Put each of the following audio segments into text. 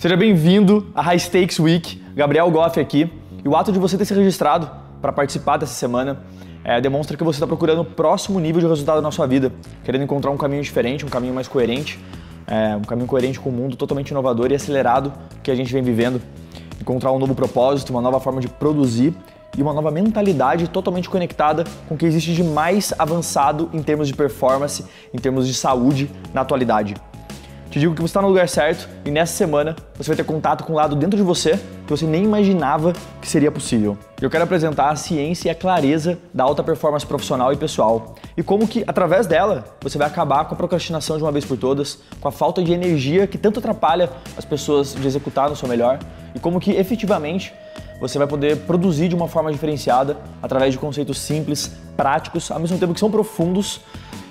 Seja bem-vindo à High Stakes Week, Gabriel Goff aqui. E o ato de você ter se registrado para participar dessa semana demonstra que você está procurando o próximo nível de resultado na sua vida, querendo encontrar um caminho diferente, um caminho mais coerente, um caminho coerente com o mundo totalmente inovador e acelerado que a gente vem vivendo. Encontrar um novo propósito, uma nova forma de produzir e uma nova mentalidade totalmente conectada com o que existe de mais avançado em termos de performance, em termos de saúde na atualidade. Te digo que você está no lugar certo e nessa semana você vai ter contato com um lado dentro de você que você nem imaginava que seria possível. Eu quero apresentar a ciência e a clareza da alta performance profissional e pessoal e como que, através dela, você vai acabar com a procrastinação de uma vez por todas, com a falta de energia que tanto atrapalha as pessoas de executar no seu melhor e como que, efetivamente, você vai poder produzir de uma forma diferenciada através de conceitos simples, práticos, ao mesmo tempo que são profundos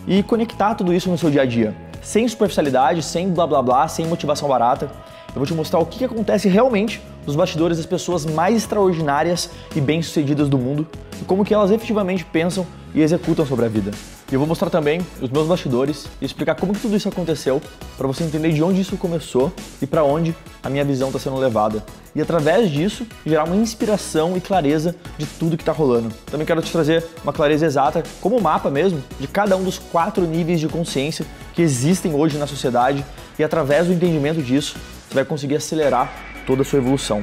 e conectar tudo isso no seu dia a dia. Sem superficialidade, sem blá blá blá, sem motivação barata. Eu vou te mostrar o que acontece realmente nos bastidores das pessoas mais extraordinárias e bem-sucedidas do mundo e como que elas efetivamente pensam e executam sobre a vida. E eu vou mostrar também os meus bastidores e explicar como que tudo isso aconteceu para você entender de onde isso começou e para onde a minha visão está sendo levada. E através disso, gerar uma inspiração e clareza de tudo que está rolando. Também quero te trazer uma clareza exata, como um mapa mesmo, de cada um dos 4 níveis de consciência que existem hoje na sociedade e através do entendimento disso, você vai conseguir acelerar toda a sua evolução.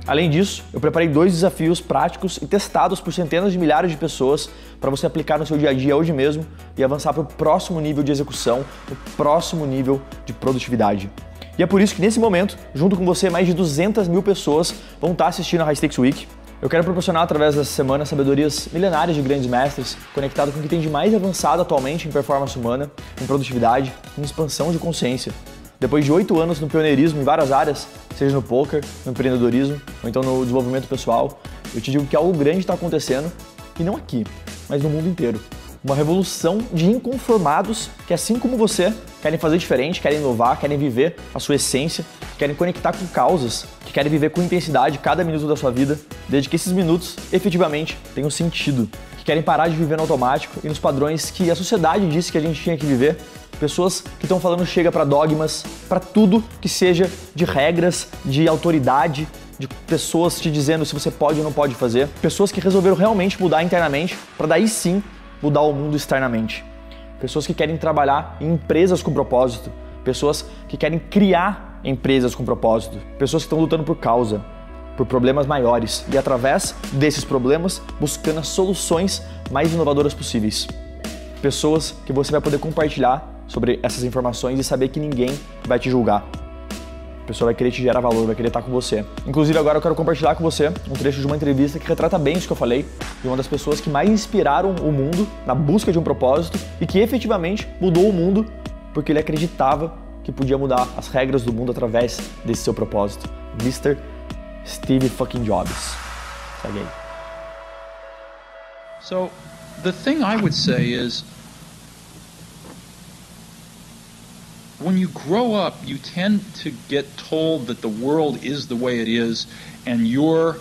Além disso, eu preparei 2 desafios práticos e testados por centenas de milhares de pessoas para você aplicar no seu dia a dia hoje mesmo e avançar para o próximo nível de execução, o próximo nível de produtividade. E é por isso que nesse momento, junto com você, mais de 200 mil pessoas vão estar assistindo a High Stakes Week. Eu quero proporcionar através dessa semana sabedorias milenárias de grandes mestres, conectado com o que tem de mais avançado atualmente em performance humana, em produtividade, em expansão de consciência. Depois de 8 anos no pioneirismo em várias áreas, seja no poker, no empreendedorismo ou então no desenvolvimento pessoal, eu te digo que algo grande está acontecendo, e não aqui, mas no mundo inteiro. Uma revolução de inconformados que, assim como você, querem fazer diferente, querem inovar, querem viver a sua essência, querem conectar com causas, que querem viver com intensidade cada minuto da sua vida, desde que esses minutos efetivamente tenham sentido, que querem parar de viver no automático e nos padrões que a sociedade disse que a gente tinha que viver. Pessoas que estão falando chega para dogmas, para tudo que seja de regras, de autoridade, de pessoas te dizendo se você pode ou não pode fazer. Pessoas que resolveram realmente mudar internamente para daí sim mudar o mundo externamente. Pessoas que querem trabalhar em empresas com propósito. Pessoas que querem criar empresas com propósito. Pessoas que estão lutando por causa, por problemas maiores e através desses problemas buscando as soluções mais inovadoras possíveis. Pessoas que você vai poder compartilhar sobre essas informações e saber que ninguém vai te julgar. A pessoa vai querer te gerar valor, vai querer estar com você. Inclusive agora eu quero compartilhar com você um trecho de uma entrevista que retrata bem isso que eu falei, de uma das pessoas que mais inspiraram o mundo na busca de um propósito e que efetivamente mudou o mundo porque ele acreditava que podia mudar as regras do mundo através desse seu propósito. Mr. Steve fucking Jobs. Segue aí. So, the thing I would say is, when you grow up, you tend to get told that the world is the way it is, and your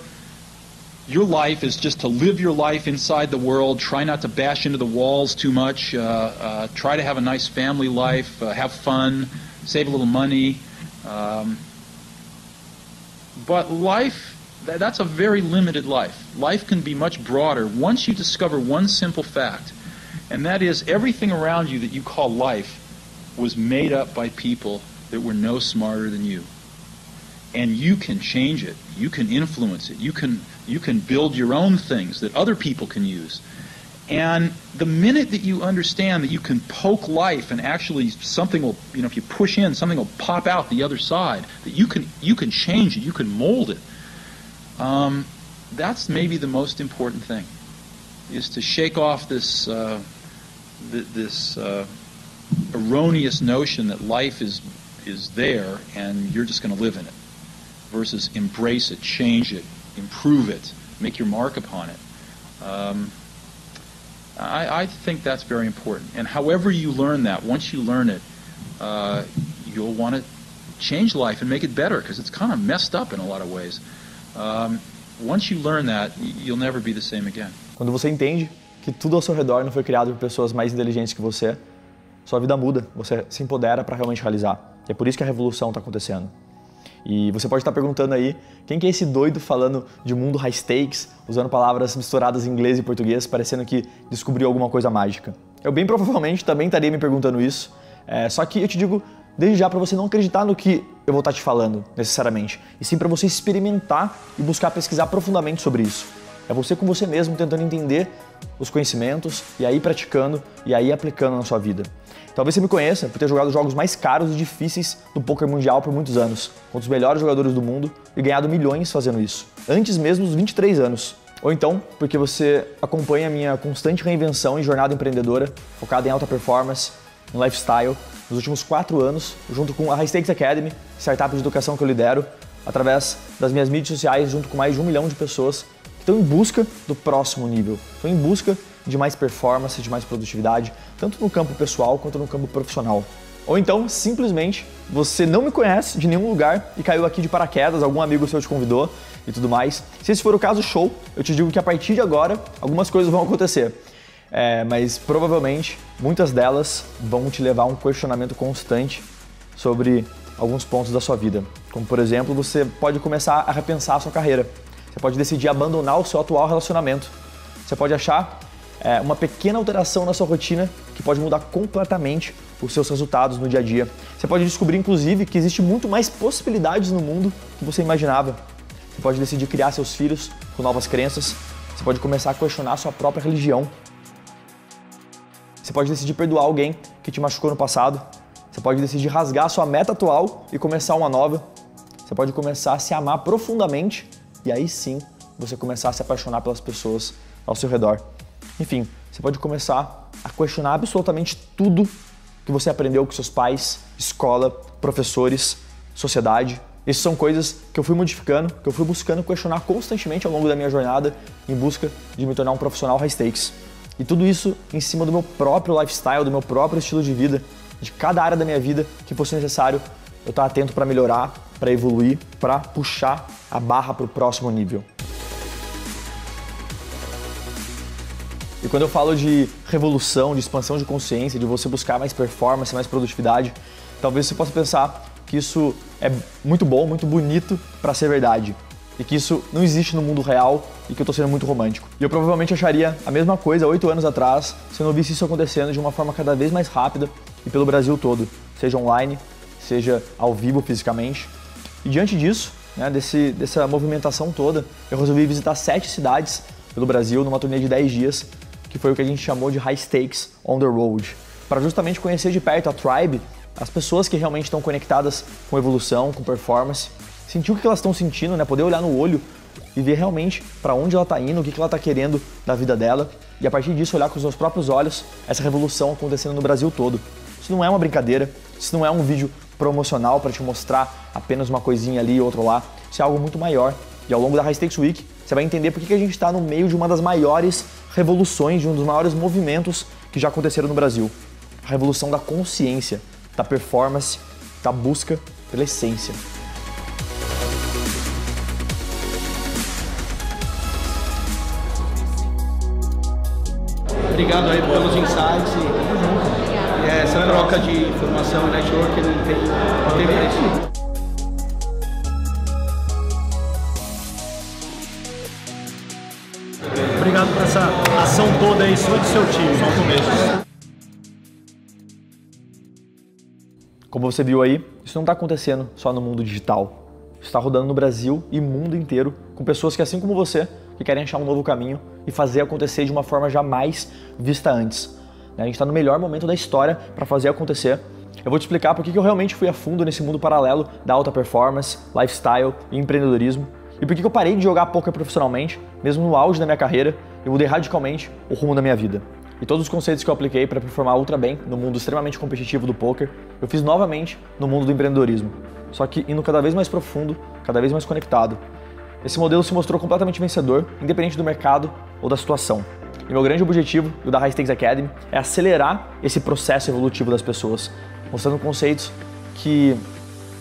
life is just to live your life inside the world, try not to bash into the walls too much, try to have a nice family life, have fun, save a little money. But life, that's a very limited life. Life can be much broader once you discover one simple fact, and that is everything around you that you call life was made up by people that were no smarter than you. And you can change it. You can influence it. You can build your own things that other people can use. And the minute that you understand that you can poke life and actually something will, if you push in, something will pop out the other side, that you can change it, you can mold it. That's maybe the most important thing, is to shake off this erroneous notion that life is there and you're just going to live in it, versus embrace it, change it, improve it, make your mark upon it. I think that's very important. And however you learn that, once you learn it, you'll want to change life and make it better, because it's kind of messed up in a lot of ways. Once you learn that, you'll never be the same again. Quando você entende que tudo ao seu redor não foi criado por pessoas mais inteligentes que você, sua vida muda, você se empodera para realmente realizar. E é por isso que a revolução está acontecendo. E você pode estar perguntando aí, quem que é esse doido falando de mundo high stakes, usando palavras misturadas em inglês e português, parecendo que descobriu alguma coisa mágica? Eu bem provavelmente também estaria me perguntando isso, só que eu te digo desde já para você não acreditar no que eu vou estar te falando, necessariamente, e sim para você experimentar e buscar pesquisar profundamente sobre isso. É você com você mesmo tentando entender os conhecimentos e aí praticando e aí aplicando na sua vida. Talvez você me conheça por ter jogado os jogos mais caros e difíceis do poker mundial por muitos anos, contra os melhores jogadores do mundo e ganhado milhões fazendo isso, antes mesmo dos 23 anos. Ou então, porque você acompanha a minha constante reinvenção e jornada empreendedora, focada em alta performance, em lifestyle, nos últimos 4 anos, junto com a High Stakes Academy, startup de educação que eu lidero, através das minhas mídias sociais, junto com mais de 1 milhão de pessoas que estão em busca do próximo nível, estão em busca de mais performance, de mais produtividade, tanto no campo pessoal quanto no campo profissional. Ou então, simplesmente, você não me conhece de nenhum lugar e caiu aqui de paraquedas, algum amigo seu te convidou e tudo mais. Se esse for o caso, show! Eu te digo que a partir de agora, algumas coisas vão acontecer. Mas provavelmente, muitas delas vão te levar a um questionamento constante sobre alguns pontos da sua vida. Como, por exemplo, você pode começar a repensar a sua carreira. Você pode decidir abandonar o seu atual relacionamento. Você pode achar uma pequena alteração na sua rotina que pode mudar completamente os seus resultados no dia a dia. Você pode descobrir, inclusive, que existe muito mais possibilidades no mundo que você imaginava. Você pode decidir criar seus filhos com novas crenças. Você pode começar a questionar a sua própria religião. Você pode decidir perdoar alguém que te machucou no passado. Você pode decidir rasgar a sua meta atual e começar uma nova. Você pode começar a se amar profundamente e aí sim você começar a se apaixonar pelas pessoas ao seu redor. Enfim, você pode começar a questionar absolutamente tudo que você aprendeu com seus pais, escola, professores, sociedade. Essas são coisas que eu fui modificando, que eu fui buscando questionar constantemente ao longo da minha jornada em busca de me tornar um profissional high stakes. E tudo isso em cima do meu próprio lifestyle, do meu próprio estilo de vida, de cada área da minha vida que fosse necessário eu estar atento para melhorar, para evoluir, para puxar a barra para o próximo nível. E quando eu falo de revolução, de expansão de consciência, de você buscar mais performance, mais produtividade, talvez você possa pensar que isso é muito bom, muito bonito para ser verdade. E que isso não existe no mundo real e que eu estou sendo muito romântico. E eu provavelmente acharia a mesma coisa 8 anos atrás se eu não visse isso acontecendo de uma forma cada vez mais rápida e pelo Brasil todo, seja online, seja ao vivo fisicamente. E diante disso, dessa movimentação toda, eu resolvi visitar 7 cidades pelo Brasil numa turnê de 10 dias, que foi o que a gente chamou de High Stakes on the Road, para justamente conhecer de perto a tribe, as pessoas que realmente estão conectadas com evolução, com performance, sentir o que elas estão sentindo, poder olhar no olho e ver realmente para onde ela está indo, o que ela está querendo da vida dela, e a partir disso olhar com os seus próprios olhos essa revolução acontecendo no Brasil todo. Isso não é uma brincadeira, isso não é um vídeo promocional para te mostrar apenas uma coisinha ali e outra lá, isso é algo muito maior. E ao longo da High Stakes Week, você vai entender por que a gente está no meio de uma das maiores revoluções, de um dos maiores movimentos que já aconteceram no Brasil. A revolução da consciência, da performance, da busca pela essência. Obrigado aí pelos insights e tamo junto. Essa troca de informação e network não tem preço. Obrigado por essa ação toda aí, sua e do seu time. Só no começo. Como você viu aí, isso não está acontecendo só no mundo digital. Isso está rodando no Brasil e mundo inteiro, com pessoas que, assim como você, que querem achar um novo caminho e fazer acontecer de uma forma jamais vista antes. A gente está no melhor momento da história para fazer acontecer. Eu vou te explicar por que eu realmente fui a fundo nesse mundo paralelo da alta performance, lifestyle e empreendedorismo. E por que eu parei de jogar poker profissionalmente, mesmo no auge da minha carreira, e mudei radicalmente o rumo da minha vida. E todos os conceitos que eu apliquei para performar ultra bem no mundo extremamente competitivo do poker, eu fiz novamente no mundo do empreendedorismo. Só que indo cada vez mais profundo, cada vez mais conectado. Esse modelo se mostrou completamente vencedor, independente do mercado ou da situação. E meu grande objetivo, o da High Stakes Academy, é acelerar esse processo evolutivo das pessoas, mostrando conceitos que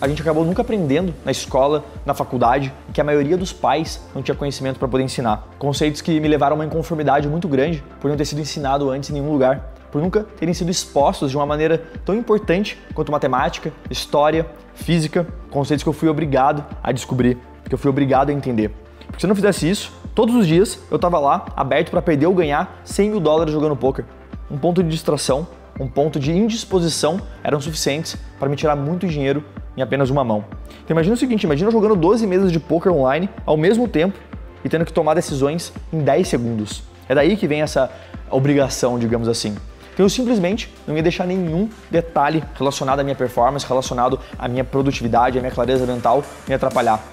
a gente acabou nunca aprendendo na escola, na faculdade, e que a maioria dos pais não tinha conhecimento para poder ensinar. Conceitos que me levaram a uma inconformidade muito grande por não ter sido ensinado antes em nenhum lugar. por nunca terem sido expostos de uma maneira tão importante quanto matemática, história, física, conceitos que eu fui obrigado a descobrir, que eu fui obrigado a entender. Porque se eu não fizesse isso, todos os dias eu estava lá, aberto para perder ou ganhar $100 mil jogando poker. Um ponto de distração, um ponto de indisposição eram suficientes para me tirar muito dinheiro em apenas uma mão. Então imagina o seguinte, imagina eu jogando 12 meses de poker online ao mesmo tempo e tendo que tomar decisões em 10 segundos. É daí que vem essa obrigação, digamos assim. Então eu simplesmente não ia deixar nenhum detalhe relacionado à minha performance, relacionado à minha produtividade, à minha clareza mental me atrapalhar.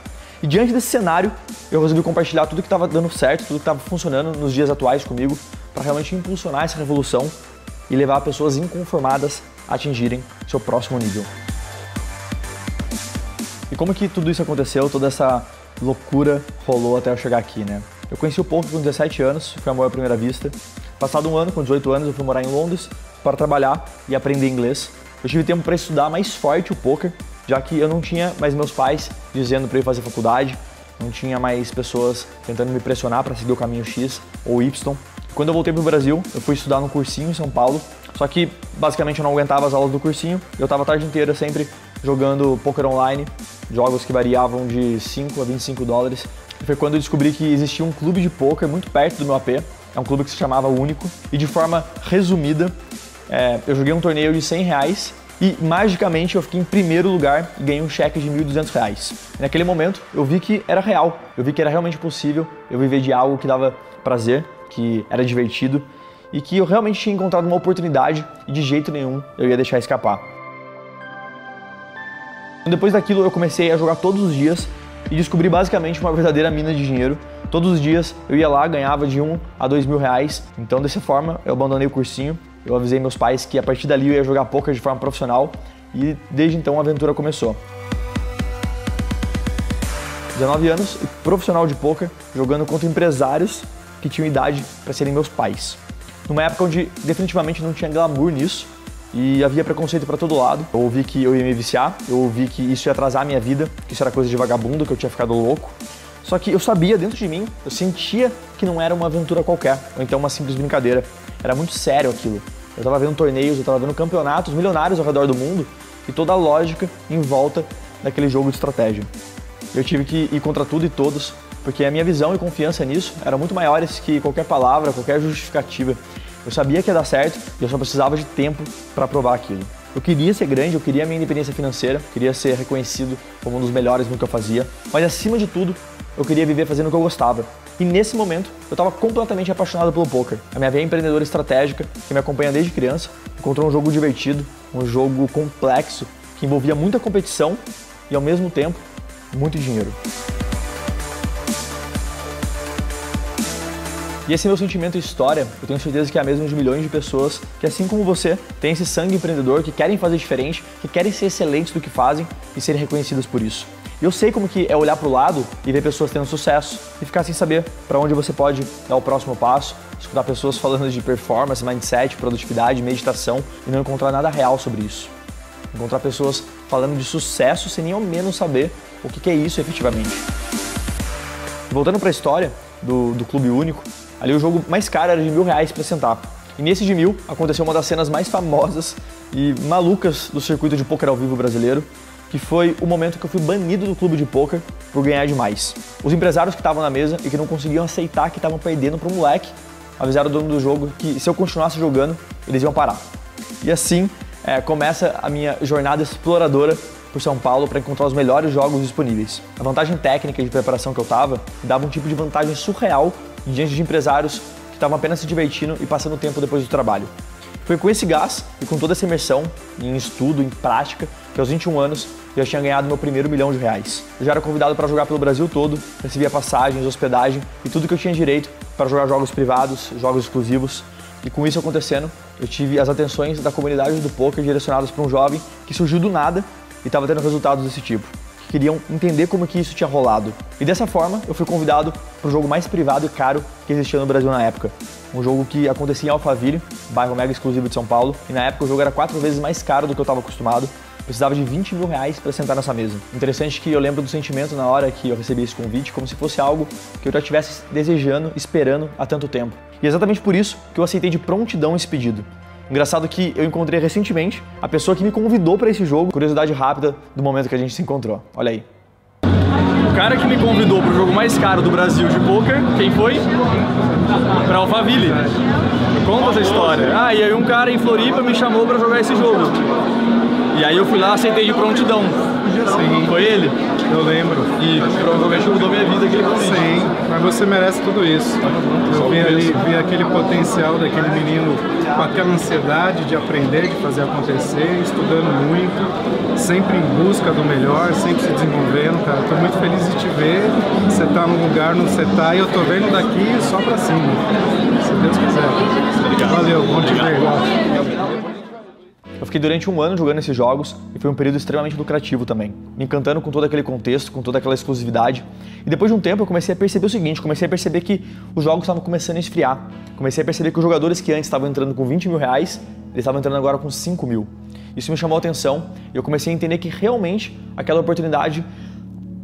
E diante desse cenário, eu resolvi compartilhar tudo que estava dando certo, tudo que estava funcionando nos dias atuais comigo, para realmente impulsionar essa revolução e levar pessoas inconformadas a atingirem seu próximo nível. E como que tudo isso aconteceu, toda essa loucura rolou até eu chegar aqui, né? Eu conheci o poker com 17 anos, foi amor à primeira vista. Passado um ano, com 18 anos, eu fui morar em Londres para trabalhar e aprender inglês. Eu tive tempo para estudar mais forte o poker, já que eu não tinha mais meus pais dizendo para eu fazer faculdade, não tinha mais pessoas tentando me pressionar para seguir o caminho X ou Y. Quando eu voltei para o Brasil, eu fui estudar num cursinho em São Paulo, só que basicamente eu não aguentava as aulas do cursinho, eu estava a tarde inteira sempre jogando poker online, jogos que variavam de 5 a 25 dólares. E foi quando eu descobri que existia um clube de poker muito perto do meu AP, é um clube que se chamava Único, e de forma resumida, eu joguei um torneio de R$100 e magicamente eu fiquei em primeiro lugar e ganhei um cheque de R$1.200. E naquele momento eu vi que era real, eu vi que era realmente possível eu viver de algo que dava prazer, que era divertido e que eu realmente tinha encontrado uma oportunidade e de jeito nenhum eu ia deixar escapar. Depois daquilo eu comecei a jogar todos os dias e descobri basicamente uma verdadeira mina de dinheiro. Todos os dias eu ia lá, ganhava de R$1 a R$2.000, então dessa forma eu abandonei o cursinho. Eu avisei meus pais que a partir dali eu ia jogar poker de forma profissional e desde então a aventura começou. 19 anos e profissional de poker, jogando contra empresários que tinham idade para serem meus pais. Numa época onde definitivamente não tinha glamour nisso e havia preconceito para todo lado. Eu ouvi que eu ia me viciar, eu ouvi que isso ia atrasar a minha vida, que isso era coisa de vagabundo, que eu tinha ficado louco. Só que eu sabia dentro de mim, eu sentia que não era uma aventura qualquer, ou então uma simples brincadeira. Era muito sério aquilo. Eu tava vendo torneios, eu tava vendo campeonatos milionários ao redor do mundo e toda a lógica em volta daquele jogo de estratégia. Eu tive que ir contra tudo e todos, porque a minha visão e confiança nisso eram muito maiores que qualquer palavra, qualquer justificativa. Eu sabia que ia dar certo e eu só precisava de tempo para provar aquilo. Eu queria ser grande, eu queria a minha independência financeira, queria ser reconhecido como um dos melhores no que eu fazia, mas acima de tudo, eu queria viver fazendo o que eu gostava. E nesse momento, eu estava completamente apaixonado pelo poker. A minha veia empreendedora estratégica, que me acompanha desde criança, encontrou um jogo divertido, um jogo complexo, que envolvia muita competição e, ao mesmo tempo, muito dinheiro. E esse meu sentimento e história, eu tenho certeza que é a mesma de milhões de pessoas que, assim como você, têm esse sangue empreendedor, que querem fazer diferente, que querem ser excelentes do que fazem e serem reconhecidas por isso. E eu sei como que é olhar para o lado e ver pessoas tendo sucesso e ficar sem saber para onde você pode dar o próximo passo, escutar pessoas falando de performance, mindset, produtividade, meditação e não encontrar nada real sobre isso. Encontrar pessoas falando de sucesso sem nem ao menos saber o que é isso efetivamente. Voltando para a história do Clube Único, ali o jogo mais caro era de R$1.000 para sentar. E nesse de 1.000 aconteceu uma das cenas mais famosas e malucas do circuito de poker ao vivo brasileiro, que foi o momento que eu fui banido do clube de poker por ganhar demais. Os empresários que estavam na mesa e que não conseguiam aceitar que estavam perdendo para um moleque, avisaram o dono do jogo que se eu continuasse jogando, eles iam parar. E assim começa a minha jornada exploradora por São Paulo para encontrar os melhores jogos disponíveis. A vantagem técnica e de preparação que eu tava dava um tipo de vantagem surreal diante de empresários que estavam apenas se divertindo e passando tempo depois do trabalho. Foi com esse gás e com toda essa imersão em estudo, em prática, que aos 21 anos eu já tinha ganhado meu primeiro R$1 milhão. Eu já era convidado para jogar pelo Brasil todo, recebia passagens, hospedagem e tudo que eu tinha direito para jogar jogos privados, jogos exclusivos. E com isso acontecendo, eu tive as atenções da comunidade do poker direcionadas para um jovem que surgiu do nada e estava tendo resultados desse tipo. Queriam entender como que isso tinha rolado. E dessa forma, eu fui convidado para o jogo mais privado e caro que existia no Brasil na época. Um jogo que acontecia em Alphaville, bairro mega exclusivo de São Paulo, e na época o jogo era 4 vezes mais caro do que eu estava acostumado. Precisava de R$20 mil para sentar nessa mesa. Interessante que eu lembro do sentimento na hora que eu recebi esse convite, como se fosse algo que eu já estivesse desejando, esperando há tanto tempo. E é exatamente por isso que eu aceitei de prontidão esse pedido. Engraçado que eu encontrei recentemente a pessoa que me convidou para esse jogo. Curiosidade rápida do momento que a gente se encontrou. Olha aí. O cara que me convidou pro jogo mais caro do Brasil de poker, quem foi? Pra Alphaville. Conta essa história. E aí um cara em Floripa me chamou pra jogar esse jogo. E aí eu fui lá, aceitei de prontidão. Sim. Foi ele? Eu lembro. E provavelmente mudou minha vida aquele momento. Sim, mas você merece tudo isso. Eu vi aquele potencial daquele menino com aquela ansiedade de aprender, de fazer acontecer, estudando muito, sempre em busca do melhor, sempre se desenvolvendo, cara. Tô muito feliz de te ver. Você tá no lugar onde você tá e eu tô vendo daqui só pra cima. Se Deus quiser. Obrigado. Valeu, bom te ver. Eu fiquei durante um ano jogando esses jogos e foi um período extremamente lucrativo também, me encantando com todo aquele contexto, com toda aquela exclusividade. E depois de um tempo eu comecei a perceber o seguinte, comecei a perceber que os jogos estavam começando a esfriar. Comecei a perceber que os jogadores que antes estavam entrando com 20 mil reais, eles estavam entrando agora com 5 mil. Isso me chamou a atenção e eu comecei a entender que realmente aquela oportunidade,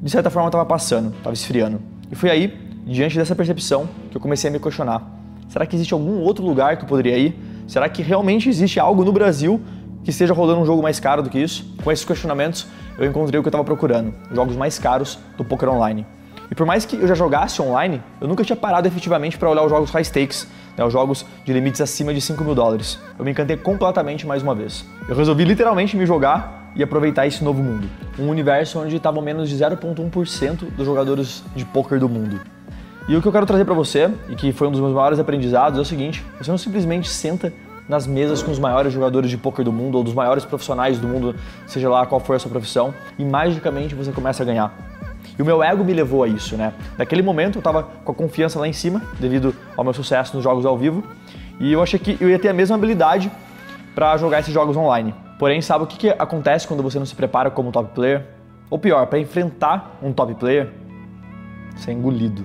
de certa forma, estava passando, estava esfriando. E foi aí, diante dessa percepção, que eu comecei a me questionar. Será que existe algum outro lugar que eu poderia ir? Será que realmente existe algo no Brasil que esteja rolando um jogo mais caro do que isso? Com esses questionamentos, eu encontrei o que eu estava procurando, jogos mais caros do poker online. E por mais que eu já jogasse online, eu nunca tinha parado efetivamente para olhar os jogos high stakes, os jogos de limites acima de 5 mil dólares. Eu me encantei completamente mais uma vez. Eu resolvi literalmente me jogar e aproveitar esse novo mundo. Um universo onde estavam menos de 0,1% dos jogadores de poker do mundo. E o que eu quero trazer para você, e que foi um dos meus maiores aprendizados, é o seguinte: você não simplesmente senta nas mesas com os maiores jogadores de poker do mundo ou dos maiores profissionais do mundo, seja lá qual for a sua profissão, e magicamente você começa a ganhar. E o meu ego me levou a isso, né? Naquele momento eu tava com a confiança lá em cima, devido ao meu sucesso nos jogos ao vivo, e eu achei que eu ia ter a mesma habilidade para jogar esses jogos online. Porém, sabe o que acontece quando você não se prepara como top player? Ou pior, para enfrentar um top player, você é engolido.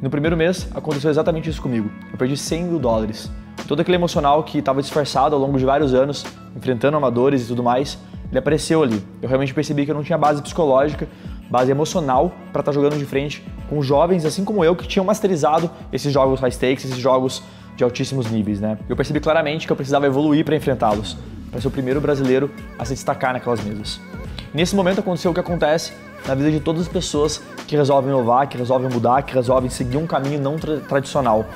No primeiro mês, aconteceu exatamente isso comigo. Eu perdi 100 mil dólares. Todo aquele emocional que estava disfarçado ao longo de vários anos, enfrentando amadores e tudo mais, ele apareceu ali. Eu realmente percebi que eu não tinha base psicológica, base emocional para estar jogando de frente com jovens, assim como eu, que tinham masterizado esses jogos high stakes, esses jogos de altíssimos níveis, né? Eu percebi claramente que eu precisava evoluir para enfrentá-los, para ser o primeiro brasileiro a se destacar naquelas mesas. Nesse momento aconteceu o que acontece na vida de todas as pessoas que resolvem inovar, que resolvem mudar, que resolvem seguir um caminho não tradicional.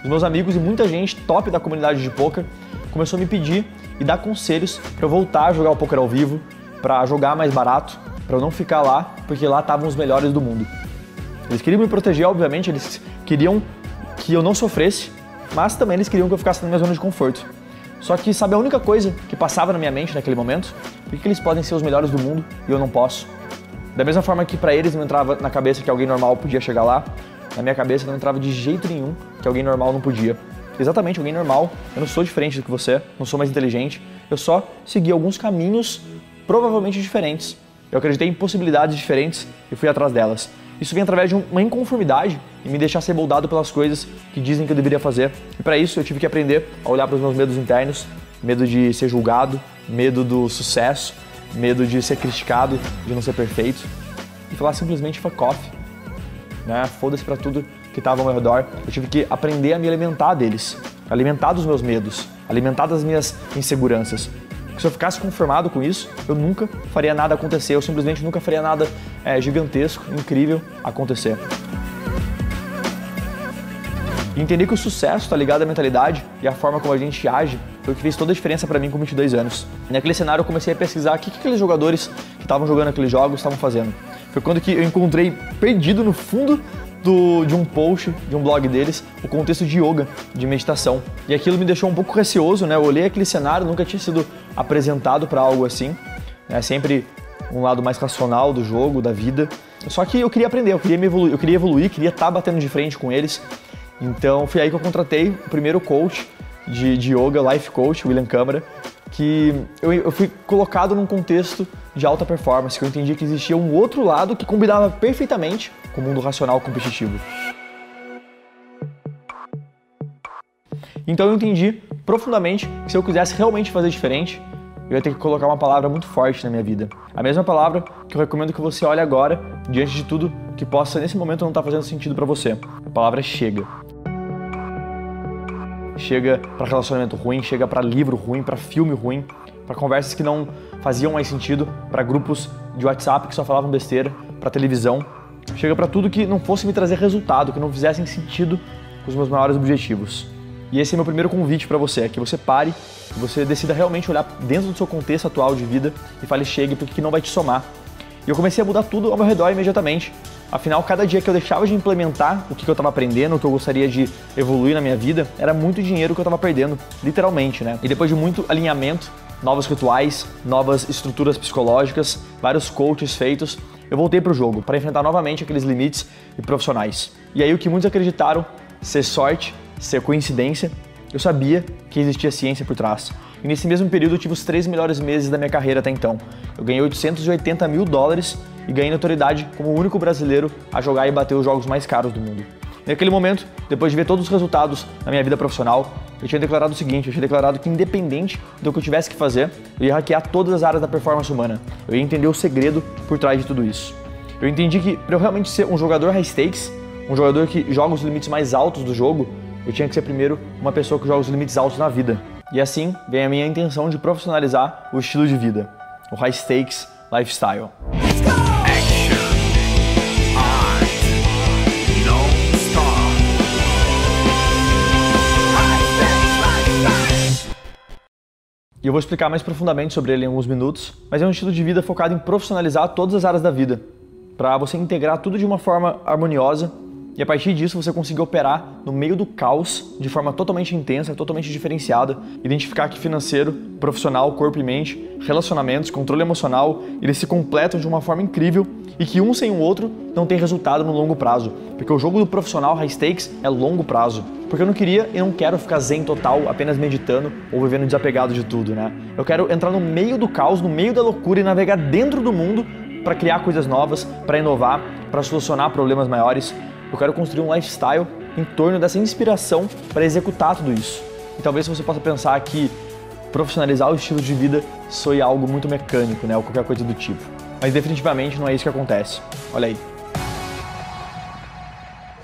Os meus amigos e muita gente top da comunidade de poker começou a me pedir e dar conselhos para eu voltar a jogar o poker ao vivo, para jogar mais barato, para eu não ficar lá, porque lá estavam os melhores do mundo. Eles queriam me proteger, obviamente, eles queriam que eu não sofresse, mas também eles queriam que eu ficasse na minha zona de conforto. Só que sabe a única coisa que passava na minha mente naquele momento? Por que eles podem ser os melhores do mundo e eu não posso? Da mesma forma que para eles não entrava na cabeça que alguém normal podia chegar lá, na minha cabeça não entrava de jeito nenhum que alguém normal não podia. Exatamente, alguém normal, eu não sou diferente do que você, não sou mais inteligente, eu só segui alguns caminhos provavelmente diferentes. Eu acreditei em possibilidades diferentes e fui atrás delas. Isso vem através de uma inconformidade e me deixar ser moldado pelas coisas que dizem que eu deveria fazer. E para isso eu tive que aprender a olhar para os meus medos internos, medo de ser julgado, medo do sucesso, medo de ser criticado, de não ser perfeito, e falar simplesmente fuck off, né? Foda-se pra tudo que estava ao meu redor. Eu tive que aprender a me alimentar deles, alimentar dos meus medos, alimentar das minhas inseguranças. Porque se eu ficasse conformado com isso, eu nunca faria nada acontecer, eu simplesmente nunca faria nada gigantesco, incrível acontecer. E entender que o sucesso está ligado à mentalidade e à forma como a gente age foi o que fez toda a diferença para mim com 22 anos. Naquele cenário eu comecei a pesquisar o que aqueles jogadores que estavam jogando aqueles jogos estavam fazendo. Foi quando que eu encontrei, perdido no fundo de um post, de um blog deles, o contexto de yoga, de meditação. E aquilo me deixou um pouco receoso, né? Eu olhei aquele cenário, nunca tinha sido apresentado para algo assim. É sempre um lado mais racional do jogo, da vida. Só que eu queria aprender, eu queria evoluir, queria estar batendo de frente com eles. Então foi aí que eu contratei o primeiro coach de yoga, life coach, William Câmara, que eu fui colocado num contexto de alta performance, que eu entendi que existia um outro lado que combinava perfeitamente com o mundo racional competitivo. Então eu entendi profundamente que se eu quisesse realmente fazer diferente, eu ia ter que colocar uma palavra muito forte na minha vida. A mesma palavra que eu recomendo que você olhe agora, diante de tudo que possa nesse momento não estar fazendo sentido para você. A palavra é chega. chega para relacionamento ruim, chega para livro ruim, para filme ruim, para conversas que não faziam mais sentido, para grupos de WhatsApp que só falavam besteira, para televisão, chega para tudo que não fosse me trazer resultado, que não fizessem sentido com os meus maiores objetivos. E esse é meu primeiro convite para você, é que você pare, que você decida realmente olhar dentro do seu contexto atual de vida e fale chegue, porque não vai te somar. E eu comecei a mudar tudo ao meu redor imediatamente. Afinal, cada dia que eu deixava de implementar o que eu estava aprendendo, o que eu gostaria de evoluir na minha vida, era muito dinheiro que eu estava perdendo, literalmente, né? E depois de muito alinhamento, novos rituais, novas estruturas psicológicas, vários coaches feitos, eu voltei pro jogo para enfrentar novamente aqueles limites e profissionais. E aí o que muitos acreditaram ser sorte, ser coincidência, eu sabia que existia ciência por trás. E nesse mesmo período eu tive os 3 melhores meses da minha carreira até então. Eu ganhei $880 mil e ganhei notoriedade como o único brasileiro a jogar e bater os jogos mais caros do mundo. Naquele momento, depois de ver todos os resultados na minha vida profissional, eu tinha declarado o seguinte, eu tinha declarado que independente do que eu tivesse que fazer, eu ia hackear todas as áreas da performance humana. Eu ia entender o segredo por trás de tudo isso. Eu entendi que para eu realmente ser um jogador high stakes, um jogador que joga os limites mais altos do jogo, eu tinha que ser primeiro uma pessoa que joga os limites altos na vida. E assim vem a minha intenção de profissionalizar o estilo de vida, o high stakes lifestyle. E eu vou explicar mais profundamente sobre ele em alguns minutos, mas é um estilo de vida focado em profissionalizar todas as áreas da vida, para você integrar tudo de uma forma harmoniosa e a partir disso você conseguir operar no meio do caos de forma totalmente intensa, totalmente diferenciada, identificar que financeiro, profissional, corpo e mente, relacionamentos, controle emocional, eles se completam de uma forma incrível e que um sem o outro não tem resultado no longo prazo, porque o jogo do profissional high stakes é longo prazo. Porque eu não queria e não quero ficar zen total, apenas meditando ou vivendo desapegado de tudo, né? Eu quero entrar no meio do caos, no meio da loucura e navegar dentro do mundo para criar coisas novas, para inovar, para solucionar problemas maiores. Eu quero construir um lifestyle em torno dessa inspiração para executar tudo isso. E talvez você possa pensar que profissionalizar o estilo de vida soe algo muito mecânico, né? Ou qualquer coisa do tipo. Mas definitivamente não é isso que acontece. Olha aí.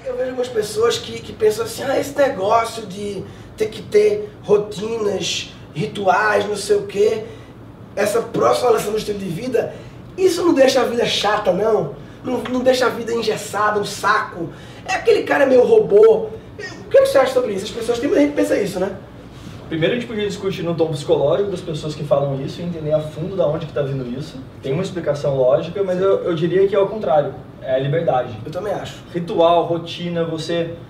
Eu vejo algumas pessoas que pensam assim, esse negócio de ter que ter rotinas, rituais, não sei o quê, essa profissionalização do estilo de vida, isso não deixa a vida chata, não? Não deixa a vida engessada, um saco. É aquele cara meio robô. O que você acha sobre isso? As pessoas, tem muita gente que pensa isso, né? Primeiro a gente podia discutir no tom psicológico das pessoas que falam isso e entender a fundo de onde que está vindo isso. Tem uma explicação lógica, mas eu diria que é o contrário. É a liberdade. Eu também acho. Ritual, rotina,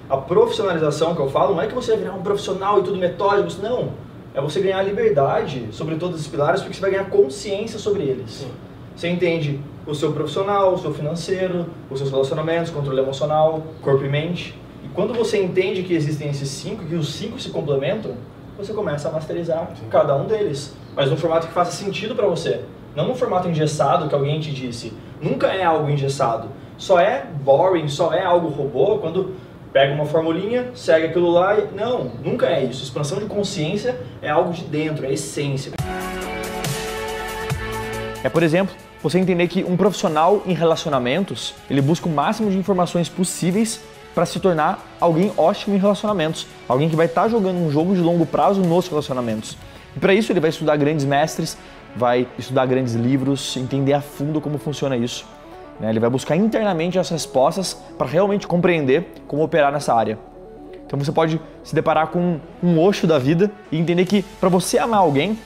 a profissionalização que eu falo, não é que você vai virar um profissional e tudo metódico, não. É você ganhar liberdade sobre todos os pilares, porque você vai ganhar consciência sobre eles. Sim. Você entende o seu profissional, o seu financeiro, os seus relacionamentos, controle emocional, corpo e mente. E quando você entende que existem esses 5, que os 5 se complementam, você começa a masterizar cada um deles. Mas num formato que faça sentido para você. Não num formato engessado que alguém te disse. Nunca é algo engessado. Só é boring, só é algo robô quando pega uma formulinha, segue aquilo lá e... Não, nunca é isso. Expansão de consciência é algo de dentro, é essência. É, por exemplo, você entender que um profissional em relacionamentos, ele busca o máximo de informações possíveis para se tornar alguém ótimo em relacionamentos. Alguém que vai estar jogando um jogo de longo prazo nos relacionamentos. E para isso ele vai estudar grandes mestres, vai estudar grandes livros, entender a fundo como funciona isso. Ele vai buscar internamente as respostas para realmente compreender como operar nessa área. Então você pode se deparar com um Osho da vida e entender que para você amar alguém,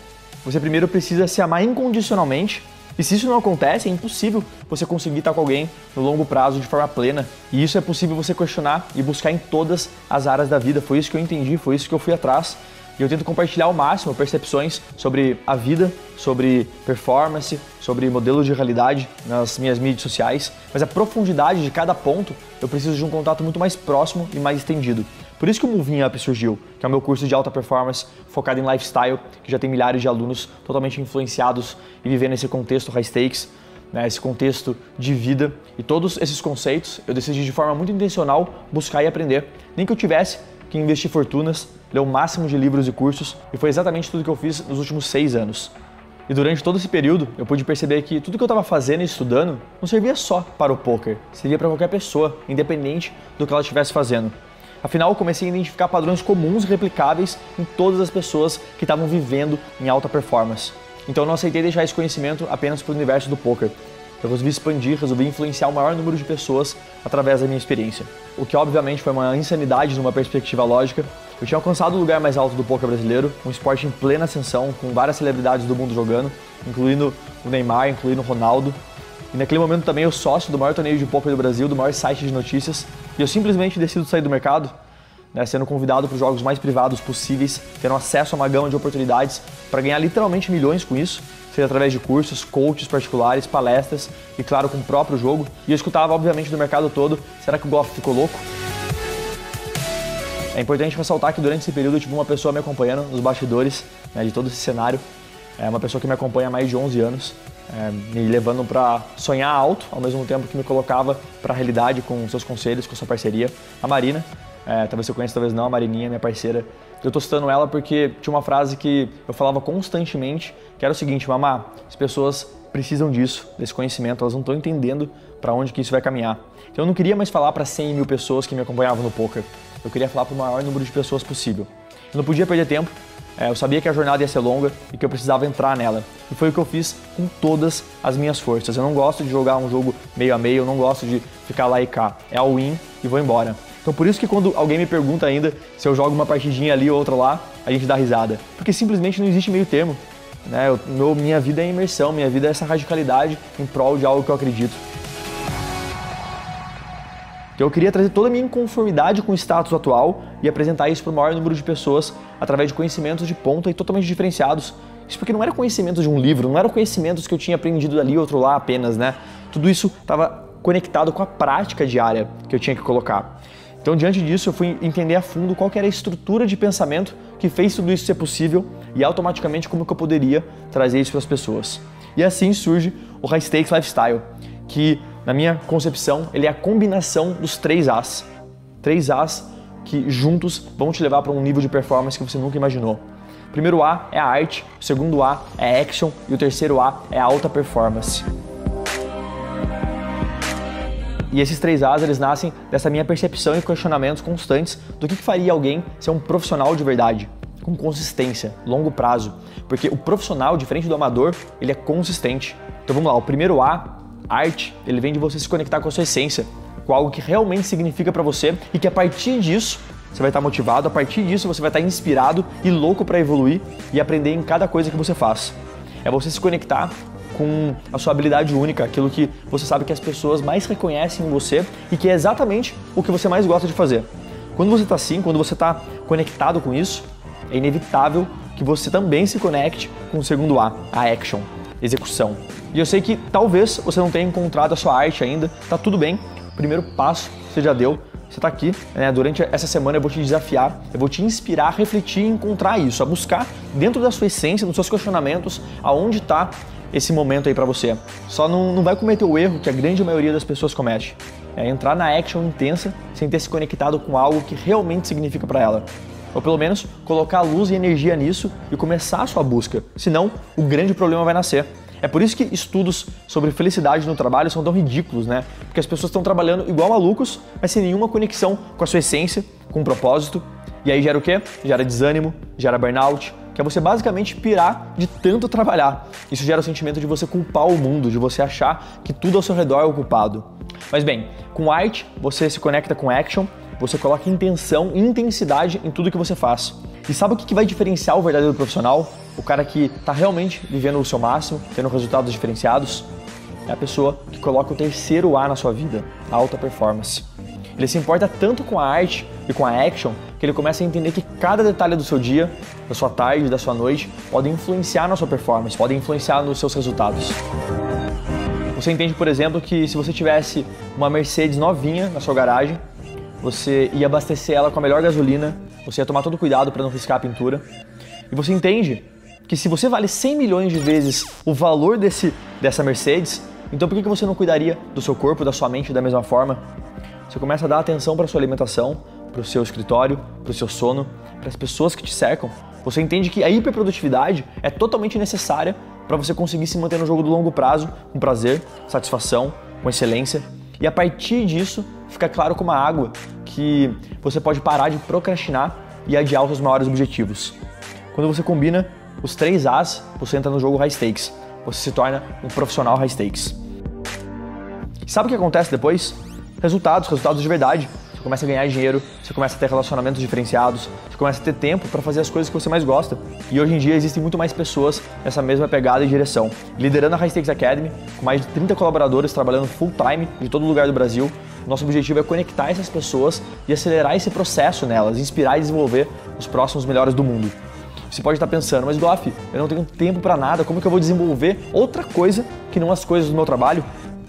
você primeiro precisa se amar incondicionalmente. E se isso não acontece, é impossível você conseguir estar com alguém no longo prazo de forma plena. E isso é possível você questionar e buscar em todas as áreas da vida. Foi isso que eu entendi, foi isso que eu fui atrás. E eu tento compartilhar ao máximo percepções sobre a vida, sobre performance, sobre modelos de realidade nas minhas mídias sociais. Mas a profundidade de cada ponto, eu preciso de um contato muito mais próximo e mais estendido. Por isso que o Moving Up surgiu, que é o meu curso de alta performance focado em lifestyle, que já tem milhares de alunos totalmente influenciados e vivendo esse contexto high stakes, né, esse contexto de vida. E todos esses conceitos eu decidi de forma muito intencional buscar e aprender. Nem que eu tivesse que investir fortunas, ler o máximo de livros e cursos, e foi exatamente tudo que eu fiz nos últimos 6 anos. E durante todo esse período, eu pude perceber que tudo que eu estava fazendo e estudando não servia só para o poker, servia para qualquer pessoa, independente do que ela estivesse fazendo. Afinal, eu comecei a identificar padrões comuns e replicáveis em todas as pessoas que estavam vivendo em alta performance. Então eu não aceitei deixar esse conhecimento apenas para o universo do poker. Eu resolvi expandir, resolvi influenciar o maior número de pessoas através da minha experiência. O que obviamente foi uma insanidade numa perspectiva lógica. Eu tinha alcançado o lugar mais alto do poker brasileiro, um esporte em plena ascensão, com várias celebridades do mundo jogando, incluindo o Neymar, incluindo o Ronaldo. E naquele momento também eu sócio do maior torneio de poker do Brasil, do maior site de notícias, e eu simplesmente decido sair do mercado, né, sendo convidado para os jogos mais privados possíveis, tendo acesso a uma gama de oportunidades para ganhar literalmente milhões com isso, seja através de cursos, coaches particulares, palestras e, claro, com o próprio jogo. E eu escutava, obviamente, do mercado todo, será que o Goff ficou louco? É importante ressaltar que durante esse período eu tive uma pessoa me acompanhando nos bastidores, né, de todo esse cenário, uma pessoa que me acompanha há mais de 11 anos, me levando para sonhar alto, ao mesmo tempo que me colocava para a realidade com seus conselhos, com sua parceria, a Marina. Talvez você conheça, talvez não, a Marininha, minha parceira. Eu tô citando ela porque tinha uma frase que eu falava constantemente, que era o seguinte: Mamá, as pessoas precisam disso, desse conhecimento, elas não estão entendendo para onde que isso vai caminhar. Então eu não queria mais falar para 100 mil pessoas que me acompanhavam no poker, eu queria falar para o maior número de pessoas possível. Eu não podia perder tempo, eu sabia que a jornada ia ser longa e que eu precisava entrar nela. E foi o que eu fiz com todas as minhas forças. Eu não gosto de jogar um jogo meio a meio, eu não gosto de ficar lá e cá. É all in e vou embora. Então por isso que quando alguém me pergunta ainda se eu jogo uma partidinha ali ou outra lá, a gente dá risada. Porque simplesmente não existe meio termo. Né? Minha vida é imersão, minha vida é essa radicalidade em prol de algo que eu acredito. Então eu queria trazer toda a minha inconformidade com o status atual e apresentar isso para o maior número de pessoas através de conhecimentos de ponta e totalmente diferenciados. Isso porque não era conhecimento de um livro, não eram conhecimentos que eu tinha aprendido ali outro lá apenas, né? Tudo isso estava conectado com a prática diária que eu tinha que colocar. Então, diante disso, eu fui entender a fundo qual que era a estrutura de pensamento que fez tudo isso ser possível e automaticamente como que eu poderia trazer isso para as pessoas. E assim surge o High Stakes Lifestyle, que, na minha concepção, ele é a combinação dos 3 As. 3 As que juntos vão te levar para um nível de performance que você nunca imaginou. O primeiro A é a arte, o segundo A é action e o terceiro A é a alta performance. E esses 3 As, eles nascem dessa minha percepção e questionamentos constantes do que faria alguém ser um profissional de verdade, com consistência, longo prazo. Porque o profissional, diferente do amador, ele é consistente. Então vamos lá, o primeiro A, arte, ele vem de você se conectar com a sua essência, com algo que realmente significa para você e que a partir disso você vai estar motivado, a partir disso você vai estar inspirado e louco para evoluir e aprender em cada coisa que você faz. É você se conectar com a sua habilidade única, aquilo que você sabe que as pessoas mais reconhecem em você e que é exatamente o que você mais gosta de fazer. Quando você está assim, quando você está conectado com isso, é inevitável que você também se conecte com o segundo A action, execução. E eu sei que talvez você não tenha encontrado a sua arte ainda, tá tudo bem, o primeiro passo você já deu, você está aqui, né? Durante essa semana eu vou te desafiar, eu vou te inspirar a refletir e encontrar isso, a buscar dentro da sua essência, nos seus questionamentos, aonde está esse momento aí pra você. Só não vai cometer o erro que a grande maioria das pessoas comete. É entrar na action intensa sem ter se conectado com algo que realmente significa pra ela. Ou pelo menos colocar luz e energia nisso e começar a sua busca. Senão, o grande problema vai nascer. É por isso que estudos sobre felicidade no trabalho são tão ridículos, né? Porque as pessoas estão trabalhando igual malucos, mas sem nenhuma conexão com a sua essência, com um propósito. E aí gera o quê? Gera desânimo, gera burnout, que é você basicamente pirar de tanto trabalhar. Isso gera o sentimento de você culpar o mundo, de você achar que tudo ao seu redor é o culpado. Mas bem, com arte, você se conecta com action, você coloca intenção e intensidade em tudo que você faz. E sabe o que vai diferenciar o verdadeiro profissional? O cara que está realmente vivendo o seu máximo, tendo resultados diferenciados? É a pessoa que coloca o terceiro A na sua vida, a alta performance. Ele se importa tanto com a arte e com a action que ele começa a entender que cada detalhe do seu dia, da sua tarde, da sua noite, pode influenciar na sua performance, pode influenciar nos seus resultados. Você entende, por exemplo, que se você tivesse uma Mercedes novinha na sua garagem, você ia abastecer ela com a melhor gasolina, você ia tomar todo cuidado para não riscar a pintura. E você entende que se você vale 100 milhões de vezes o valor dessa Mercedes, então por que você não cuidaria do seu corpo, da sua mente da mesma forma? Você começa a dar atenção para a sua alimentação, para o seu escritório, para o seu sono, para as pessoas que te cercam. Você entende que a hiperprodutividade é totalmente necessária para você conseguir se manter no jogo do longo prazo, com prazer, satisfação, com excelência. E a partir disso, fica claro como a água que você pode parar de procrastinar e adiar os seus maiores objetivos. Quando você combina os 3 As, você entra no jogo High Stakes. Você se torna um profissional High Stakes. E sabe o que acontece depois? Resultados de verdade. Você começa a ganhar dinheiro, você começa a ter relacionamentos diferenciados, você começa a ter tempo para fazer as coisas que você mais gosta. E hoje em dia existem muito mais pessoas nessa mesma pegada e direção. Liderando a High Stakes Academy, com mais de 30 colaboradores trabalhando full time de todo lugar do Brasil, nosso objetivo é conectar essas pessoas e acelerar esse processo nelas, inspirar e desenvolver os próximos melhores do mundo. Você pode estar pensando, mas Goff, eu não tenho tempo para nada, como que eu vou desenvolver outra coisa que não as coisas do meu trabalho?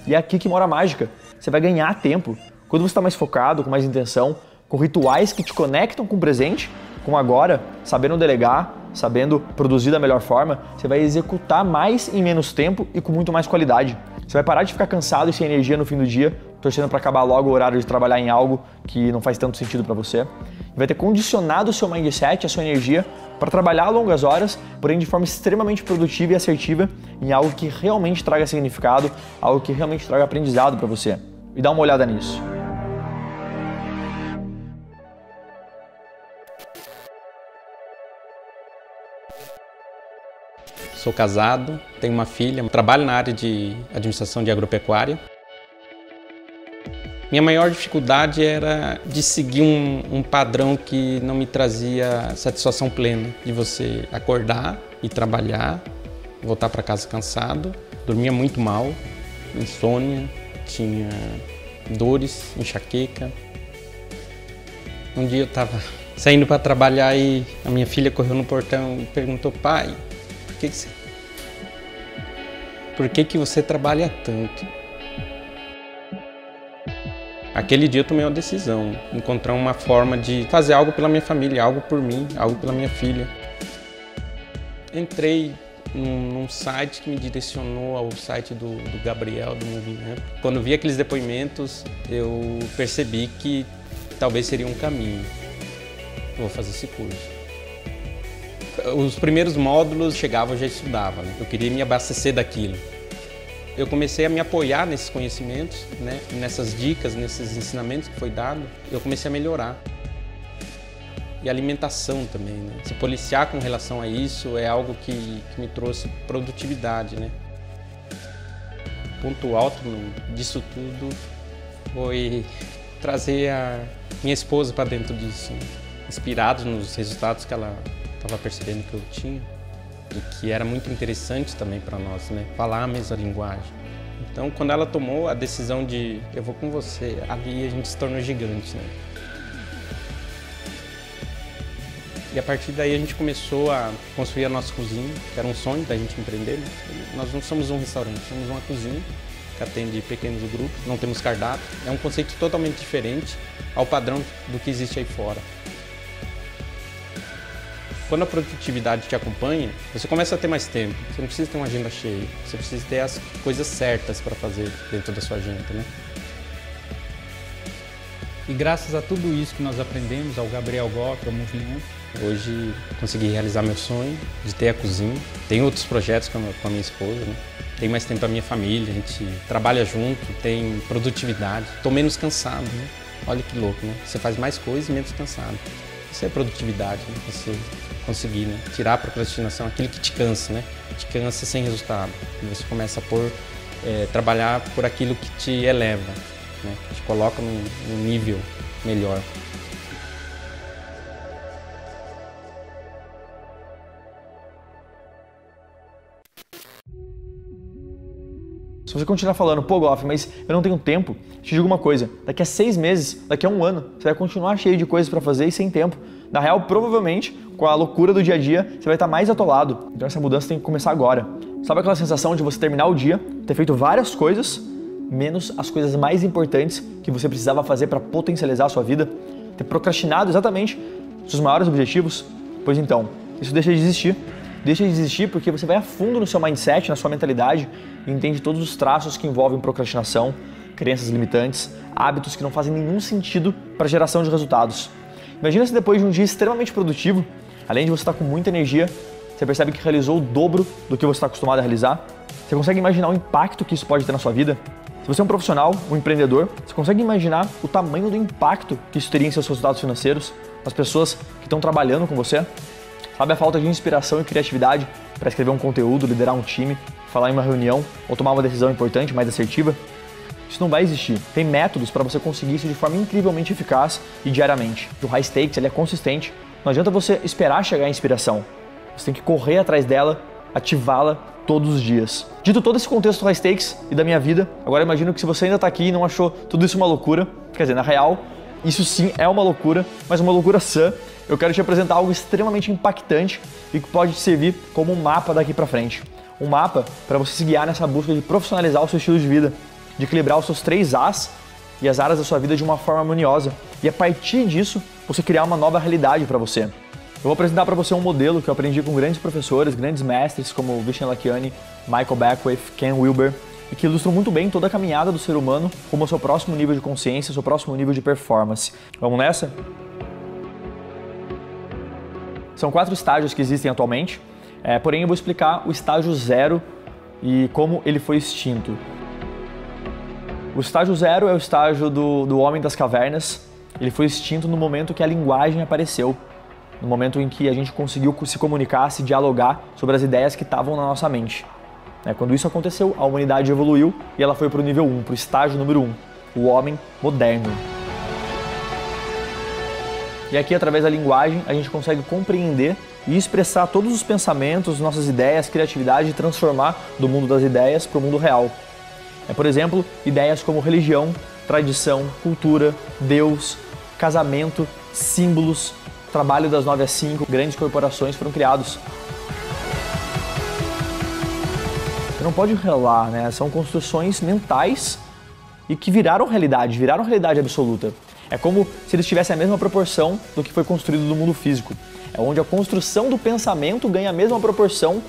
E é aqui que mora a mágica. Você vai ganhar tempo. Quando você está mais focado, com mais intenção, com rituais que te conectam com o presente, com agora, sabendo delegar, sabendo produzir da melhor forma, você vai executar mais em menos tempo e com muito mais qualidade. Você vai parar de ficar cansado e sem energia no fim do dia, torcendo para acabar logo o horário de trabalhar em algo que não faz tanto sentido para você. Vai ter condicionado o seu mindset, a sua energia, para trabalhar a longas horas, porém de forma extremamente produtiva e assertiva em algo que realmente traga significado, algo que realmente traga aprendizado para você. E dá uma olhada nisso. Sou casado, tenho uma filha, trabalho na área de administração de agropecuária. Minha maior dificuldade era de seguir um padrão que não me trazia satisfação plena, de você acordar e trabalhar, voltar para casa cansado, dormia muito mal, insônia, tinha dores, enxaqueca. Um dia eu estava saindo para trabalhar e a minha filha correu no portão e perguntou: pai, por que você trabalha tanto? Aquele dia eu tomei uma decisão, encontrar uma forma de fazer algo pela minha família, algo por mim, algo pela minha filha. Entrei num site que me direcionou ao site do Gabriel, do movimento. Quando vi aqueles depoimentos, eu percebi que talvez seria um caminho. Eu vou fazer esse curso. Os primeiros módulos chegavam, eu já estudava, né? Eu queria me abastecer daquilo. Eu comecei a me apoiar nesses conhecimentos, né? Nessas dicas, nesses ensinamentos que foi dado, eu comecei a melhorar. E a alimentação também, né? Se policiar com relação a isso é algo que me trouxe produtividade, né? O ponto alto disso tudo foi trazer a minha esposa para dentro disso, né? Inspirado nos resultados que ela estava percebendo que eu tinha e que era muito interessante também para nós, né? Falar a mesma linguagem. Então, quando ela tomou a decisão de eu vou com você, ali a gente se tornou gigante, né? E a partir daí a gente começou a construir a nossa cozinha, que era um sonho da gente empreender, né? Nós não somos um restaurante, somos uma cozinha que atende pequenos grupos, não temos cardápio. É um conceito totalmente diferente ao padrão do que existe aí fora. Quando a produtividade te acompanha, você começa a ter mais tempo. Você não precisa ter uma agenda cheia, você precisa ter as coisas certas para fazer dentro da sua agenda, né? E graças a tudo isso que nós aprendemos, ao Gabriel Goff, ao movimento, hoje consegui realizar meu sonho de ter a cozinha. Tem outros projetos com a minha esposa, né? Tem mais tempo para a minha família, a gente trabalha junto, tem produtividade. Estou menos cansado, né? Olha que louco, né? Você faz mais coisas e menos cansado. Isso é produtividade, né? Você conseguir, né? Tirar a procrastinação, aquilo que te cansa, né? Te cansa sem resultado. E você começa a trabalhar por aquilo que te eleva, né? Te coloca num nível melhor. Se você continuar falando, pô, Goff, mas eu não tenho tempo, te digo uma coisa, daqui a 6 meses, daqui a 1 ano, você vai continuar cheio de coisas para fazer e sem tempo. Na real, provavelmente, com a loucura do dia a dia, você vai estar mais atolado. Então essa mudança tem que começar agora. Sabe aquela sensação de você terminar o dia, ter feito várias coisas, menos as coisas mais importantes que você precisava fazer para potencializar a sua vida? Ter procrastinado exatamente os seus maiores objetivos? Pois então, isso deixa de existir. Deixa de existir porque você vai a fundo no seu mindset, na sua mentalidade e entende todos os traços que envolvem procrastinação, crenças limitantes, hábitos que não fazem nenhum sentido para a geração de resultados. Imagina se depois de um dia extremamente produtivo, além de você estar com muita energia, você percebe que realizou o dobro do que você está acostumado a realizar. Você consegue imaginar o impacto que isso pode ter na sua vida? Se você é um profissional, um empreendedor, você consegue imaginar o tamanho do impacto que isso teria em seus resultados financeiros, nas pessoas que estão trabalhando com você? Sabe a falta de inspiração e criatividade para escrever um conteúdo, liderar um time, falar em uma reunião ou tomar uma decisão importante, mais assertiva? Isso não vai existir. Tem métodos para você conseguir isso de forma incrivelmente eficaz e diariamente. O High Stakes ele é consistente. Não adianta você esperar chegar à inspiração. Você tem que correr atrás dela, ativá-la todos os dias. Dito todo esse contexto do High Stakes e da minha vida, agora imagino que se você ainda está aqui e não achou tudo isso uma loucura, quer dizer, na real, isso sim é uma loucura, mas uma loucura sã, eu quero te apresentar algo extremamente impactante e que pode te servir como um mapa daqui para frente. Um mapa para você se guiar nessa busca de profissionalizar o seu estilo de vida, de equilibrar os seus 3 As e as áreas da sua vida de uma forma harmoniosa e a partir disso você criar uma nova realidade para você. Eu vou apresentar para você um modelo que eu aprendi com grandes professores, grandes mestres como Vishen Lakhiani, Michael Beckwith, Ken Wilber e que ilustram muito bem toda a caminhada do ser humano como ao seu próximo nível de consciência, seu próximo nível de performance. Vamos nessa? São 4 estágios que existem atualmente, porém eu vou explicar o estágio 0 e como ele foi extinto. O estágio 0 é o estágio do homem das cavernas. Ele foi extinto no momento que a linguagem apareceu, no momento em que a gente conseguiu se comunicar, se dialogar sobre as ideias que estavam na nossa mente. Quando isso aconteceu, a humanidade evoluiu e ela foi para o nível 1, para o estágio número 1, o homem moderno. E aqui, através da linguagem, a gente consegue compreender e expressar todos os pensamentos, nossas ideias, criatividade e transformar do mundo das ideias para o mundo real. Por exemplo, ideias como religião, tradição, cultura, Deus, casamento, símbolos, trabalho das 9 às 5, grandes corporações foram criados. Você não pode relar, né? São construções mentais e que viraram realidade absoluta. É como se eles tivessem a mesma proporção do que foi construído no mundo físico. É onde a construção do pensamento ganha a mesma proporção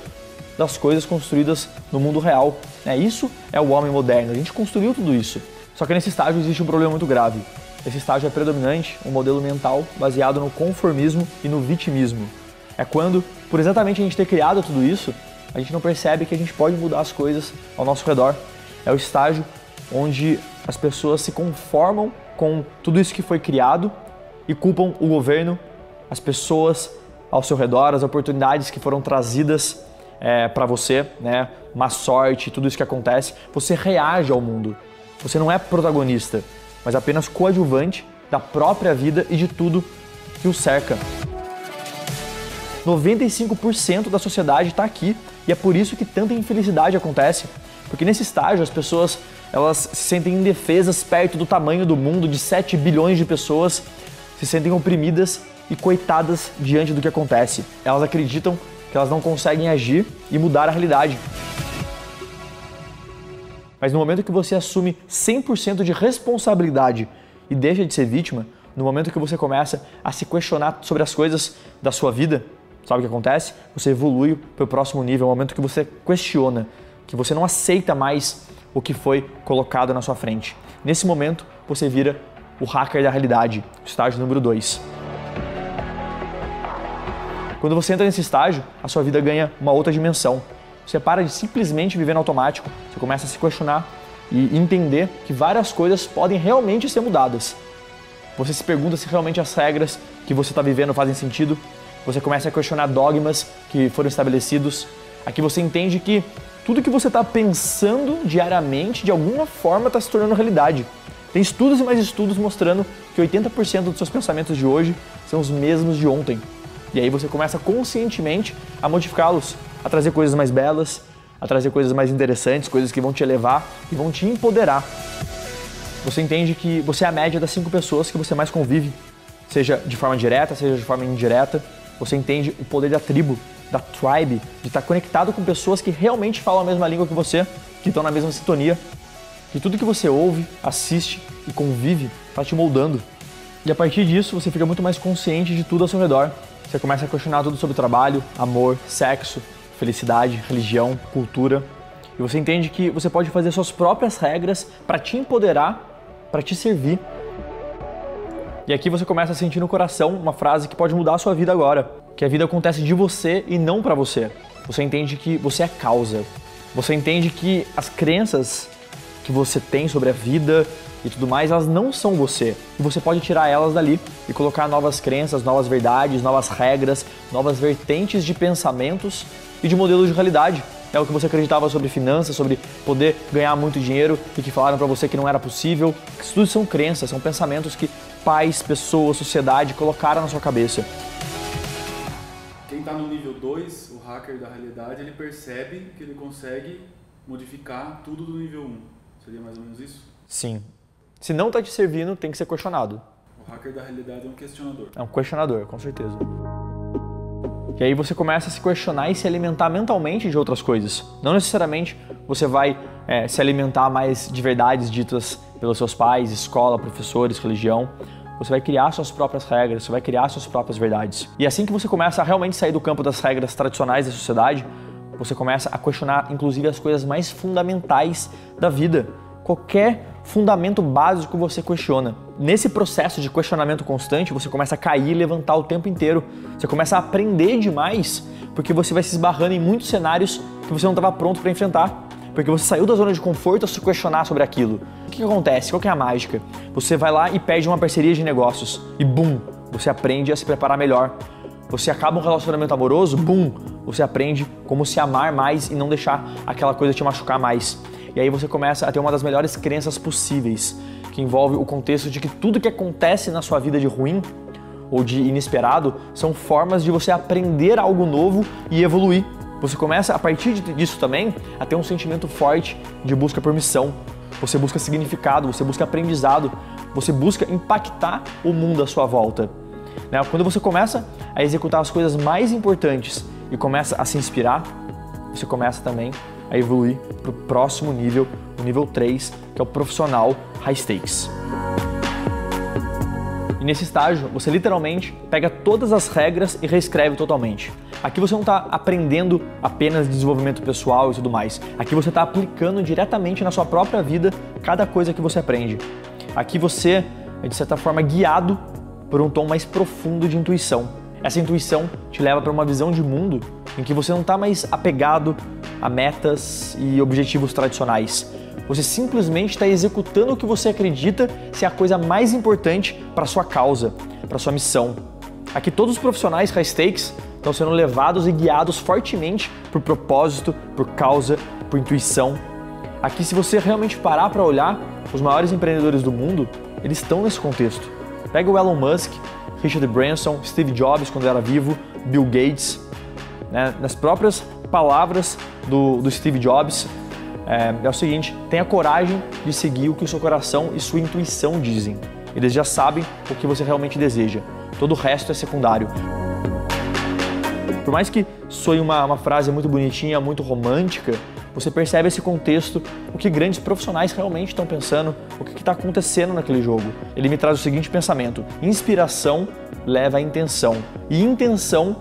das coisas construídas no mundo real. Isso é o homem moderno, a gente construiu tudo isso. Só que nesse estágio existe um problema muito grave. Esse estágio é predominante, um modelo mental baseado no conformismo e no vitimismo. É quando, por exatamente a gente ter criado tudo isso, a gente não percebe que a gente pode mudar as coisas ao nosso redor. É o estágio onde as pessoas se conformam com tudo isso que foi criado e culpam o governo, as pessoas ao seu redor, as oportunidades que foram trazidas para você, má sorte, tudo isso que acontece. Você reage ao mundo. Você não é protagonista, mas apenas coadjuvante da própria vida e de tudo que o cerca. 95% da sociedade está aqui e é por isso que tanta infelicidade acontece. Porque nesse estágio as pessoas elas se sentem indefesas perto do tamanho do mundo de 7 bilhões de pessoas, se sentem oprimidas e coitadas diante do que acontece. Elas acreditam que elas não conseguem agir e mudar a realidade. Mas no momento que você assume 100% de responsabilidade e deixa de ser vítima, no momento que você começa a se questionar sobre as coisas da sua vida, sabe o que acontece? Você evolui para o próximo nível, é o momento que você questiona, que você não aceita mais o que foi colocado na sua frente. Nesse momento, você vira o hacker da realidade, estágio número 2. Quando você entra nesse estágio, a sua vida ganha uma outra dimensão. Você para de simplesmente viver no automático, você começa a se questionar e entender que várias coisas podem realmente ser mudadas. Você se pergunta se realmente as regras que você está vivendo fazem sentido, você começa a questionar dogmas que foram estabelecidos. Aqui você entende que tudo que você está pensando diariamente, de alguma forma, está se tornando realidade. Tem estudos e mais estudos mostrando que 80% dos seus pensamentos de hoje são os mesmos de ontem. E aí você começa conscientemente a modificá-los, a trazer coisas mais belas, a trazer coisas mais interessantes, coisas que vão te elevar e vão te empoderar. Você entende que você é a média das 5 pessoas que você mais convive, seja de forma direta, seja de forma indireta. Você entende o poder da tribo, da tribe, de estar conectado com pessoas que realmente falam a mesma língua que você, que estão na mesma sintonia. Que tudo que você ouve, assiste e convive está te moldando. E a partir disso, você fica muito mais consciente de tudo ao seu redor. Você começa a questionar tudo sobre trabalho, amor, sexo, felicidade, religião, cultura. E você entende que você pode fazer suas próprias regras para te empoderar, para te servir. E aqui você começa a sentir no coração uma frase que pode mudar a sua vida agora. Que a vida acontece de você e não para você. Você entende que você é causa. Você entende que as crenças que você tem sobre a vida e tudo mais, elas não são você. E você pode tirar elas dali e colocar novas crenças, novas verdades, novas regras, novas vertentes de pensamentos e de modelos de realidade. É o que você acreditava sobre finanças, sobre poder ganhar muito dinheiro e que falaram pra você que não era possível. Isso tudo são crenças, são pensamentos que pais, pessoas, sociedade colocaram na sua cabeça. Quem está no nível 2, o hacker da realidade, ele percebe que ele consegue modificar tudo do nível 1. Seria mais ou menos isso? Sim. Se não está te servindo, tem que ser questionado. O hacker da realidade é um questionador. É um questionador, com certeza. E aí você começa a se questionar e se alimentar mentalmente de outras coisas. Não necessariamente você vai se alimentar mais de verdades ditas pelos seus pais, escola, professores, religião. Você vai criar suas próprias regras, você vai criar suas próprias verdades. E assim que você começa a realmente sair do campo das regras tradicionais da sociedade, você começa a questionar, inclusive, as coisas mais fundamentais da vida. Qualquer fundamento básico você questiona. Nesse processo de questionamento constante, você começa a cair e levantar o tempo inteiro. Você começa a aprender demais, porque você vai se esbarrando em muitos cenários que você não estava pronto para enfrentar. Porque você saiu da zona de conforto a se questionar sobre aquilo. O que acontece? Qual que é a mágica? Você vai lá e pede uma parceria de negócios e bum, você aprende a se preparar melhor. Você acaba um relacionamento amoroso, bum, você aprende como se amar mais e não deixar aquela coisa te machucar mais. E aí você começa a ter uma das melhores crenças possíveis, que envolve o contexto de que tudo que acontece na sua vida de ruim ou de inesperado são formas de você aprender algo novo e evoluir. Você começa, a partir disso também, a ter um sentimento forte de busca por missão. Você busca significado, você busca aprendizado, você busca impactar o mundo à sua volta. Quando você começa a executar as coisas mais importantes e começa a se inspirar, você começa também a evoluir para o próximo nível, o nível 3, que é o profissional high stakes. E nesse estágio, você literalmente pega todas as regras e reescreve totalmente. Aqui você não está aprendendo apenas desenvolvimento pessoal e tudo mais. Aqui você está aplicando diretamente na sua própria vida cada coisa que você aprende. Aqui você é, de certa forma, guiado por um tom mais profundo de intuição. Essa intuição te leva para uma visão de mundo em que você não está mais apegado a metas e objetivos tradicionais. Você simplesmente está executando o que você acredita ser a coisa mais importante para a sua causa, para a sua missão. Aqui todos os profissionais high stakes estão sendo levados e guiados fortemente por propósito, por causa, por intuição. Aqui, se você realmente parar para olhar, os maiores empreendedores do mundo, eles estão nesse contexto. Pega o Elon Musk, Richard Branson, Steve Jobs quando era vivo, Bill Gates. Nas próprias palavras do Steve Jobs, é o seguinte: tenha coragem de seguir o que o seu coração e sua intuição dizem. Eles já sabem o que você realmente deseja. Todo o resto é secundário. Por mais que soe uma frase muito bonitinha, muito romântica, você percebe esse contexto, o que grandes profissionais realmente estão pensando, o que está acontecendo naquele jogo. Ele me traz o seguinte pensamento: inspiração leva à intenção, e intenção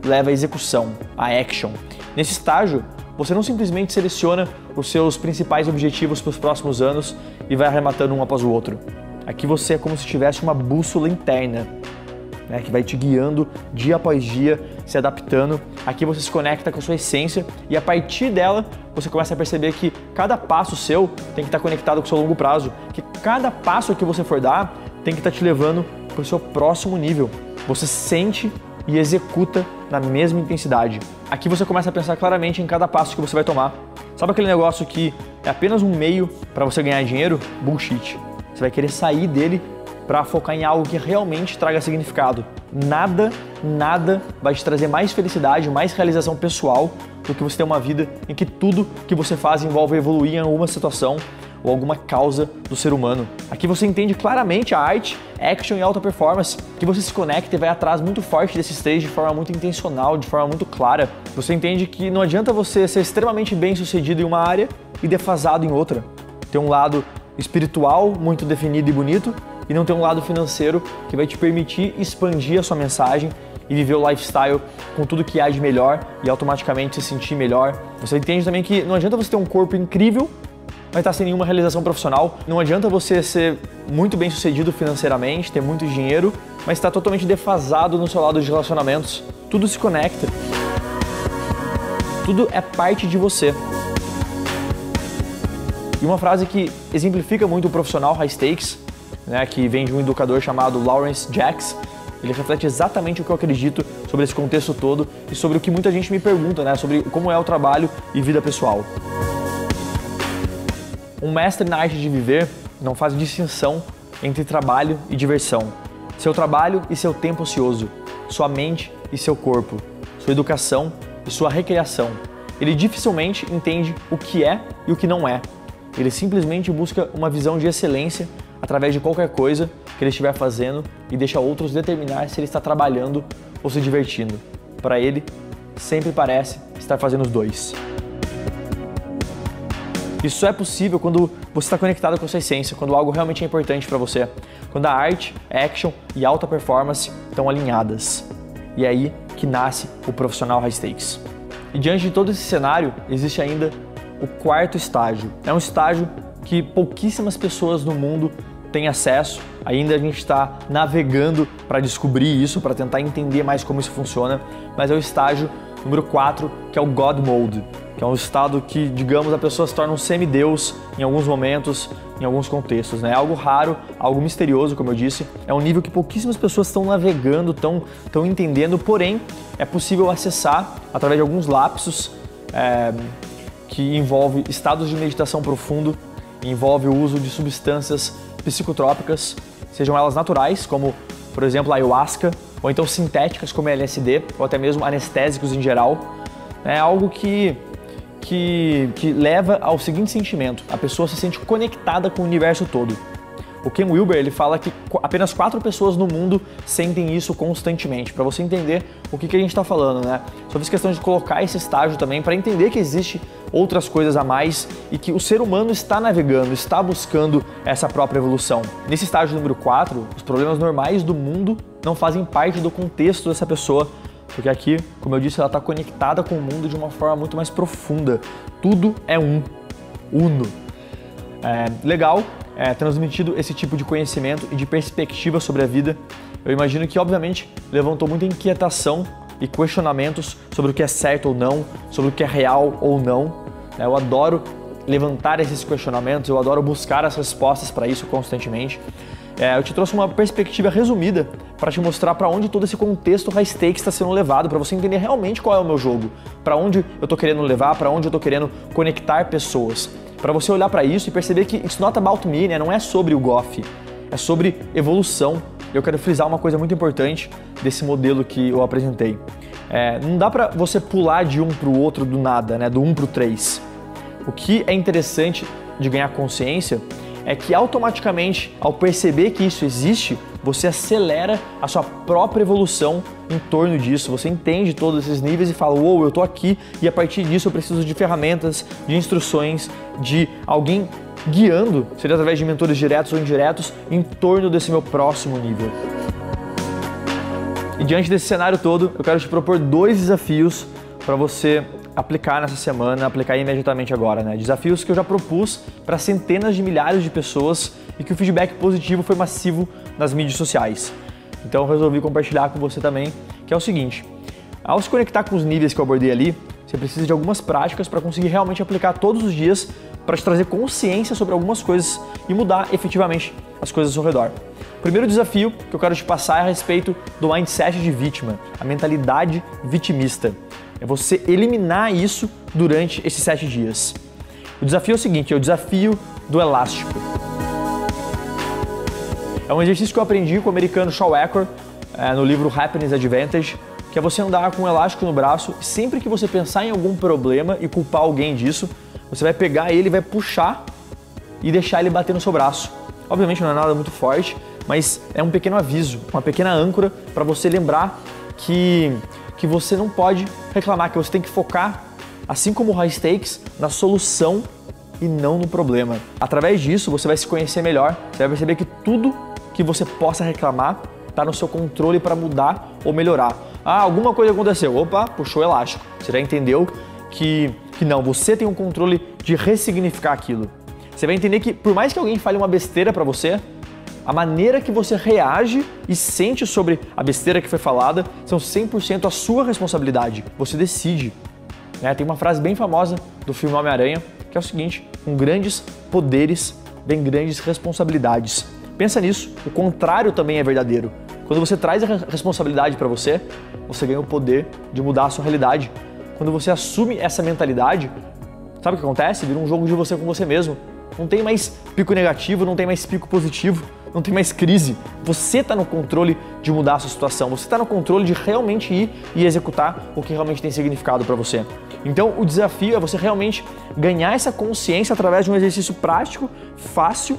leva à execução, à action. Nesse estágio, você não simplesmente seleciona os seus principais objetivos para os próximos anos e vai arrematando um após o outro. Aqui você é como se tivesse uma bússola interna, que vai te guiando dia após dia, se adaptando. Aqui você se conecta com a sua essência e a partir dela você começa a perceber que cada passo seu tem que estar conectado com o seu longo prazo, que cada passo que você for dar tem que estar te levando para o seu próximo nível. Você sente e executa na mesma intensidade. Aqui você começa a pensar claramente em cada passo que você vai tomar. Sabe aquele negócio que é apenas um meio para você ganhar dinheiro? Bullshit. Você vai querer sair dele para focar em algo que realmente traga significado. Nada vai te trazer mais felicidade, mais realização pessoal do que você ter uma vida em que tudo que você faz envolve evoluir em alguma situação ou alguma causa do ser humano. Aqui você entende claramente a arte, action e alta performance, que você se conecta e vai atrás muito forte desse stage de forma muito intencional, de forma muito clara. Você entende que não adianta você ser extremamente bem sucedido em uma área e defasado em outra. Ter um lado espiritual muito definido e bonito e não ter um lado financeiro que vai te permitir expandir a sua mensagem e viver o lifestyle com tudo que há de melhor e automaticamente se sentir melhor. Você entende também que não adianta você ter um corpo incrível, mas estar sem nenhuma realização profissional. Não adianta você ser muito bem sucedido financeiramente, ter muito dinheiro, mas estar totalmente defasado no seu lado de relacionamentos. Tudo se conecta. Tudo é parte de você. E uma frase que exemplifica muito o profissional high stakes, né, que vem de um educador chamado Lawrence Jacks, ele reflete exatamente o que eu acredito sobre esse contexto todo e sobre o que muita gente me pergunta, né, sobre como é o trabalho e vida pessoal. Um mestre na arte de viver não faz distinção entre trabalho e diversão, seu trabalho e seu tempo ocioso, sua mente e seu corpo, sua educação e sua recreação. Ele dificilmente entende o que é e o que não é. Ele simplesmente busca uma visão de excelência através de qualquer coisa que ele estiver fazendo e deixa outros determinar se ele está trabalhando ou se divertindo. Para ele, sempre parece estar fazendo os dois. Isso é possível quando você está conectado com a sua essência, quando algo realmente é importante para você, quando a arte, action e alta performance estão alinhadas. E é aí que nasce o profissional high stakes. E diante de todo esse cenário, existe ainda o quarto estágio. É um estágio que pouquíssimas pessoas no mundo têm acesso. Ainda a gente está navegando para descobrir isso, para tentar entender mais como isso funciona, mas é o estágio número 4, que é o God Mode, que é um estado que, digamos, a pessoa se torna um semideus em alguns momentos, em alguns contextos, né? É algo raro, algo misterioso, como eu disse. É um nível que pouquíssimas pessoas estão navegando, estão entendendo, porém é possível acessar através de alguns lapsos que envolve estados de meditação profundo, envolve o uso de substâncias psicotrópicas, sejam elas naturais, como por exemplo a ayahuasca, ou então sintéticas como LSD, ou até mesmo anestésicos em geral. É algo que leva ao seguinte sentimento: a pessoa se sente conectada com o universo todo. O Ken Wilber, ele fala que apenas 4 pessoas no mundo sentem isso constantemente. Para você entender o que a gente está falando, né? Só fiz questão de colocar esse estágio também para entender que existe outras coisas a mais e que o ser humano está navegando, está buscando essa própria evolução. Nesse estágio número 4, os problemas normais do mundo não fazem parte do contexto dessa pessoa, porque aqui, como eu disse, ela está conectada com o mundo de uma forma muito mais profunda. Tudo é uno. Legal transmitido esse tipo de conhecimento e de perspectiva sobre a vida. Eu imagino que, obviamente, levantou muita inquietação e questionamentos sobre o que é certo ou não, sobre o que é real ou não. Eu adoro levantar esses questionamentos, eu adoro buscar as respostas para isso constantemente. Eu te trouxe uma perspectiva resumida para te mostrar para onde todo esse contexto high stakes está sendo levado, para você entender realmente qual é o meu jogo, para onde eu estou querendo levar, para onde eu estou querendo conectar pessoas. Para você olhar para isso e perceber que it's not about me, né? Não é sobre o Goff, é sobre evolução. Eu quero frisar uma coisa muito importante desse modelo que eu apresentei. Não dá para você pular de um para o outro do nada, né? Do 1 para o 3. O que é interessante de ganhar consciência é que automaticamente, ao perceber que isso existe, você acelera a sua própria evolução em torno disso. Você entende todos esses níveis e fala: uou, eu tô aqui e a partir disso eu preciso de ferramentas, de instruções, de alguém guiando, seja através de mentores diretos ou indiretos, em torno desse meu próximo nível. E diante desse cenário todo, eu quero te propor 2 desafios para você aplicar nessa semana, aplicar imediatamente agora, né? Desafios que eu já propus para centenas de milhares de pessoas e que o feedback positivo foi massivo nas mídias sociais. Então eu resolvi compartilhar com você também, que é o seguinte: ao se conectar com os níveis que eu abordei ali, você precisa de algumas práticas para conseguir realmente aplicar todos os dias para te trazer consciência sobre algumas coisas e mudar efetivamente as coisas ao seu redor. O primeiro desafio que eu quero te passar é a respeito do mindset de vítima, a mentalidade vitimista. É você eliminar isso durante esses 7 dias. O desafio é o seguinte: é o desafio do elástico. É um exercício que eu aprendi com o americano Shaw Achor no livro Happiness Advantage, que é você andar com um elástico no braço e sempre que você pensar em algum problema e culpar alguém disso, você vai pegar ele, vai puxar e deixar ele bater no seu braço. Obviamente não é nada muito forte, mas é um pequeno aviso, uma pequena âncora para você lembrar que você não pode reclamar, que você tem que focar, assim como o high stakes, na solução e não no problema. Através disso, você vai se conhecer melhor, você vai perceber que tudo que você possa reclamar está no seu controle para mudar ou melhorar. Alguma coisa aconteceu, opa, puxou o elástico. Você já entendeu que não, você tem um controle de ressignificar aquilo. Você vai entender que por mais que alguém fale uma besteira para você, a maneira que você reage e sente sobre a besteira que foi falada são 100% a sua responsabilidade. Você decide. Tem uma frase bem famosa do filme Homem-Aranha, que é o seguinte: com grandes poderes vem grandes responsabilidades. Pensa nisso, o contrário também é verdadeiro. Quando você traz a responsabilidade para você, você ganha o poder de mudar a sua realidade. Quando você assume essa mentalidade, sabe o que acontece? Vira um jogo de você com você mesmo. Não tem mais pico negativo, não tem mais pico positivo, não tem mais crise. Você está no controle de mudar a sua situação, você está no controle de realmente ir e executar o que realmente tem significado para você. Então o desafio é você realmente ganhar essa consciência através de um exercício prático, fácil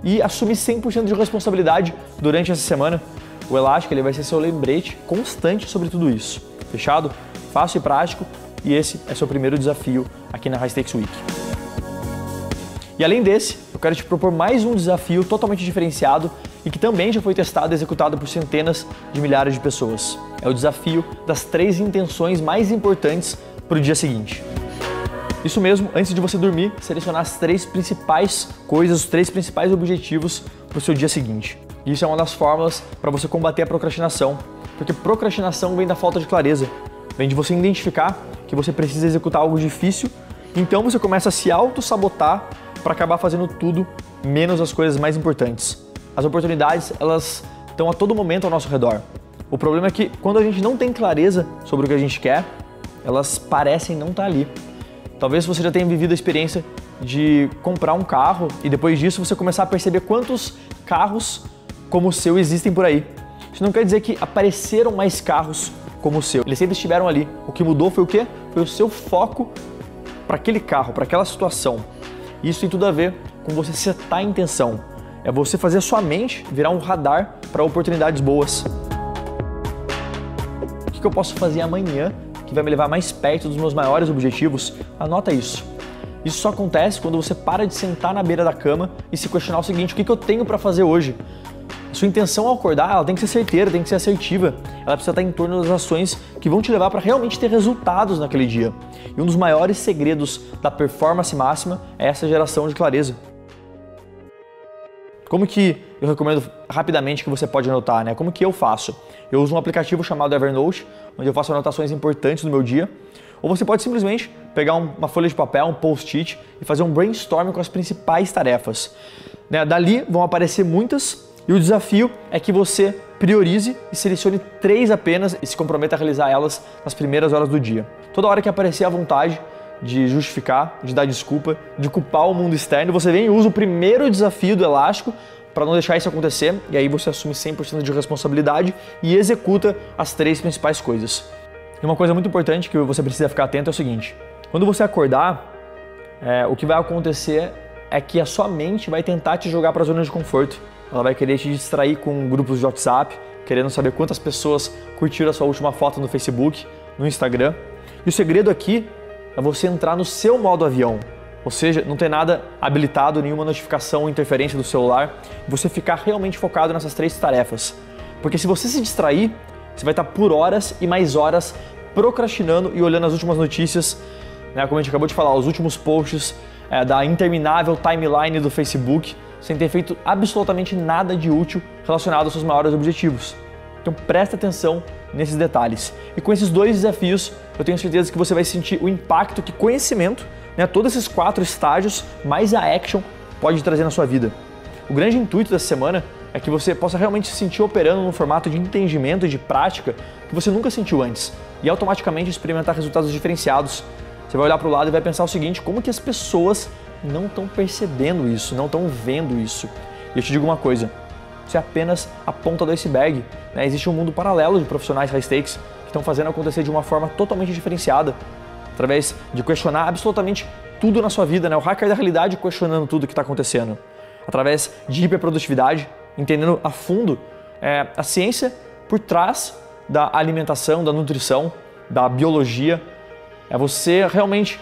e assumir 100% de responsabilidade durante essa semana. O Elástico ele vai ser seu lembrete constante sobre tudo isso. Fechado? Fácil e prático, e esse é seu primeiro desafio aqui na High Stakes Week. E além desse, eu quero te propor mais um desafio totalmente diferenciado e que também já foi testado e executado por centenas de milhares de pessoas. É o desafio das 3 intenções mais importantes para o dia seguinte. Isso mesmo, antes de você dormir, selecionar as 3 principais coisas, os 3 principais objetivos para o seu dia seguinte. Isso é uma das fórmulas para você combater a procrastinação, porque procrastinação vem da falta de clareza, vem de você identificar que você precisa executar algo difícil, então você começa a se auto-sabotar para acabar fazendo tudo menos as coisas mais importantes. As oportunidades, elas estão a todo momento ao nosso redor. O problema é que quando a gente não tem clareza sobre o que a gente quer, elas parecem não estar ali. Talvez você já tenha vivido a experiência de comprar um carro e depois disso você começar a perceber quantos carros como o seu existem por aí. Isso não quer dizer que apareceram mais carros como o seu. Eles sempre estiveram ali. O que mudou foi o quê? Foi o seu foco para aquele carro, para aquela situação. Isso tem tudo a ver com você setar a intenção. É você fazer a sua mente virar um radar para oportunidades boas. O que eu posso fazer amanhã que vai me levar mais perto dos meus maiores objetivos? Anota isso. Isso só acontece quando você para de sentar na beira da cama e se questionar o seguinte: o que eu tenho para fazer hoje? A sua intenção ao acordar, ela tem que ser certeira, tem que ser assertiva. Ela precisa estar em torno das ações que vão te levar para realmente ter resultados naquele dia. E um dos maiores segredos da performance máxima é essa geração de clareza. Como que eu recomendo rapidamente que você pode anotar, né? Como que eu faço? Eu uso um aplicativo chamado Evernote, onde eu faço anotações importantes do meu dia. Ou você pode simplesmente pegar uma folha de papel, um post-it e fazer um brainstorming com as principais tarefas. Dali vão aparecer muitas. E o desafio é que você priorize e selecione 3 apenas e se comprometa a realizar elas nas primeiras horas do dia. Toda hora que aparecer a vontade de justificar, de dar desculpa, de culpar o mundo externo, você vem e usa o primeiro desafio do Elástico para não deixar isso acontecer, e aí você assume 100% de responsabilidade e executa as 3 principais coisas. E uma coisa muito importante que você precisa ficar atento é o seguinte: quando você acordar, o que vai acontecer é que a sua mente vai tentar te jogar para a zona de conforto. Ela vai querer te distrair com grupos de WhatsApp, querendo saber quantas pessoas curtiram a sua última foto no Facebook, no Instagram. E o segredo aqui é você entrar no seu modo avião, ou seja, não ter nada habilitado, nenhuma notificação ou interferência do celular, e você ficar realmente focado nessas 3 tarefas. Porque se você se distrair, você vai estar por horas e mais horas procrastinando e olhando as últimas notícias, né, como a gente acabou de falar, os últimos posts da interminável timeline do Facebook, sem ter feito absolutamente nada de útil relacionado aos seus maiores objetivos. Então presta atenção nesses detalhes. E com esses 2 desafios, eu tenho certeza que você vai sentir o impacto que conhecimento, né, todos esses 4 estágios, mais a action, pode trazer na sua vida. O grande intuito dessa semana é que você possa realmente se sentir operando num formato de entendimento e de prática que você nunca sentiu antes e automaticamente experimentar resultados diferenciados. Você vai olhar para o lado e vai pensar o seguinte: como que as pessoas não estão percebendo isso, não estão vendo isso? E eu te digo uma coisa, isso é apenas a ponta do iceberg, né? Existe um mundo paralelo de profissionais high stakes que estão fazendo acontecer de uma forma totalmente diferenciada, através de questionar absolutamente tudo na sua vida, né? O hacker da realidade questionando tudo que está acontecendo, através de hiperprodutividade, entendendo a fundo a ciência por trás da alimentação, da nutrição, da biologia. É você realmente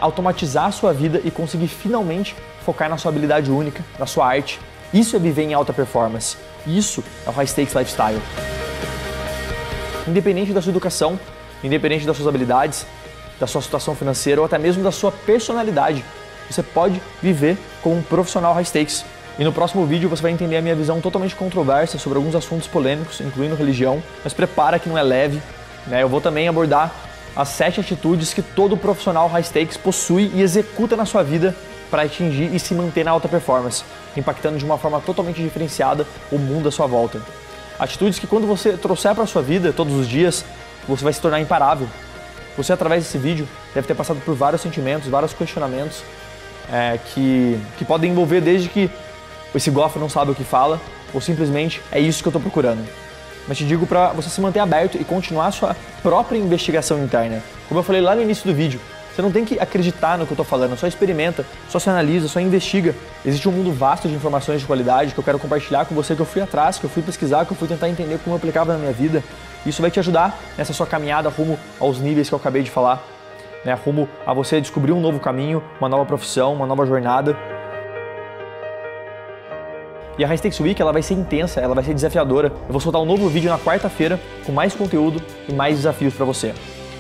automatizar a sua vida e conseguir finalmente focar na sua habilidade única, na sua arte. Isso é viver em alta performance. Isso é o High Stakes Lifestyle. Independente da sua educação, independente das suas habilidades, da sua situação financeira ou até mesmo da sua personalidade, você pode viver como um profissional High Stakes. E no próximo vídeo você vai entender a minha visão totalmente controversa sobre alguns assuntos polêmicos, incluindo religião, mas prepara que não é leve, né? Eu vou também abordar as 7 atitudes que todo profissional High Stakes possui e executa na sua vida para atingir e se manter na alta performance, impactando de uma forma totalmente diferenciada o mundo à sua volta. Atitudes que quando você trouxer para a sua vida todos os dias, você vai se tornar imparável. Você, através desse vídeo, deve ter passado por vários sentimentos, vários questionamentos que podem envolver desde que esse gofre não sabe o que fala, ou simplesmente é isso que eu estou procurando. Mas te digo para você se manter aberto e continuar a sua própria investigação interna. Como eu falei lá no início do vídeo, você não tem que acreditar no que eu estou falando, só experimenta, só se analisa, só investiga. Existe um mundo vasto de informações de qualidade que eu quero compartilhar com você, que eu fui atrás, que eu fui pesquisar, que eu fui tentar entender como eu aplicava na minha vida. Isso vai te ajudar nessa sua caminhada rumo aos níveis que eu acabei de falar, né? Rumo a você descobrir um novo caminho, uma nova profissão, uma nova jornada. E a High Stakes Week ela vai ser intensa, ela vai ser desafiadora. Eu vou soltar um novo vídeo na quarta-feira com mais conteúdo e mais desafios para você.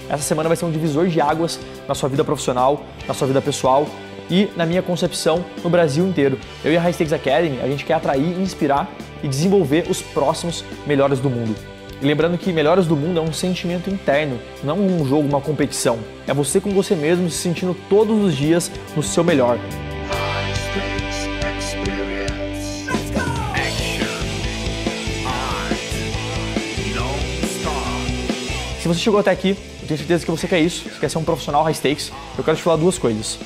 Essa semana vai ser um divisor de águas na sua vida profissional, na sua vida pessoal e na minha concepção no Brasil inteiro. Eu e a High Stakes Academy, a gente quer atrair, inspirar e desenvolver os próximos melhores do mundo. E lembrando que melhores do mundo é um sentimento interno, não um jogo, uma competição. É você com você mesmo se sentindo todos os dias no seu melhor. Se você chegou até aqui, eu tenho certeza que você quer isso, você quer ser um profissional High Stakes, eu quero te falar duas coisas.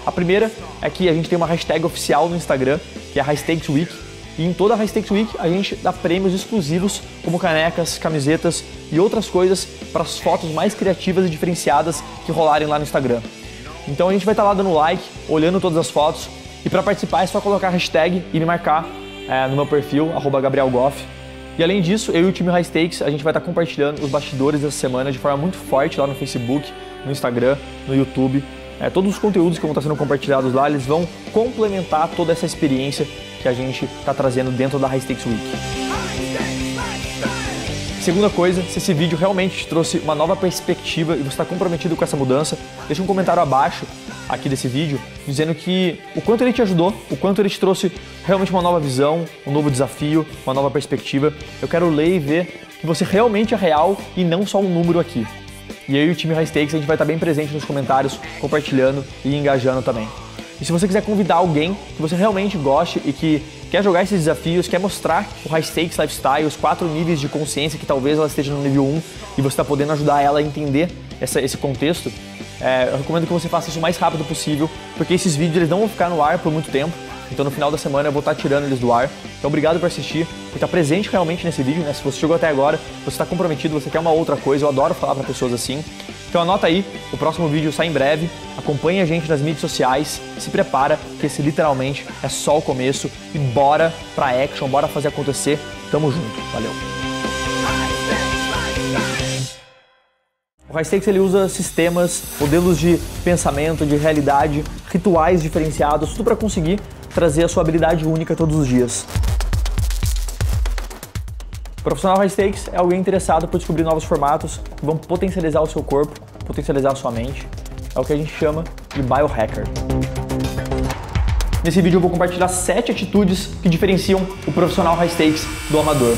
A primeira é que a gente tem uma hashtag oficial no Instagram, que é a High Stakes Week, e em toda a High Stakes Week a gente dá prêmios exclusivos, como canecas, camisetas e outras coisas para as fotos mais criativas e diferenciadas que rolarem lá no Instagram. Então a gente vai estar lá dando like, olhando todas as fotos, e para participar é só colocar a hashtag e me marcar no meu perfil, @GabrielGoff. E além disso, eu e o time High Stakes, a gente vai estar compartilhando os bastidores dessa semana de forma muito forte lá no Facebook, no Instagram, no YouTube. Todos os conteúdos que vão estar sendo compartilhados lá, eles vão complementar toda essa experiência que a gente está trazendo dentro da High Stakes Week. Segunda coisa, se esse vídeo realmente te trouxe uma nova perspectiva e você está comprometido com essa mudança, deixa um comentário abaixo aqui desse vídeo, dizendo que o quanto ele te ajudou, o quanto ele te trouxe realmente uma nova visão, um novo desafio, uma nova perspectiva. Eu quero ler e ver que você realmente é real e não só um número aqui. E eu e o time High Stakes, a gente vai estar bem presente nos comentários, compartilhando e engajando também. E se você quiser convidar alguém que você realmente goste e que quer jogar esses desafios, quer mostrar o High Stakes Lifestyle, os 4 níveis de consciência, que talvez ela esteja no nível 1 e você está podendo ajudar ela a entender esse contexto, eu recomendo que você faça isso o mais rápido possível, porque esses vídeos eles não vão ficar no ar por muito tempo, então no final da semana eu vou estar tirando eles do ar. Então obrigado por assistir, por estar presente realmente nesse vídeo, né? Se você chegou até agora, você está comprometido, você quer uma outra coisa, eu adoro falar para pessoas assim. Então anota aí, o próximo vídeo sai em breve, acompanhe a gente nas mídias sociais, se prepara, que esse literalmente é só o começo e bora pra action, bora fazer acontecer, tamo junto, valeu! O High Stakes ele usa sistemas, modelos de pensamento, de realidade, rituais diferenciados, tudo para conseguir trazer a sua habilidade única todos os dias. O profissional High Stakes é alguém interessado por descobrir novos formatos que vão potencializar o seu corpo, potencializar a sua mente. É o que a gente chama de biohacker. Nesse vídeo eu vou compartilhar 7 atitudes que diferenciam o profissional High Stakes do amador.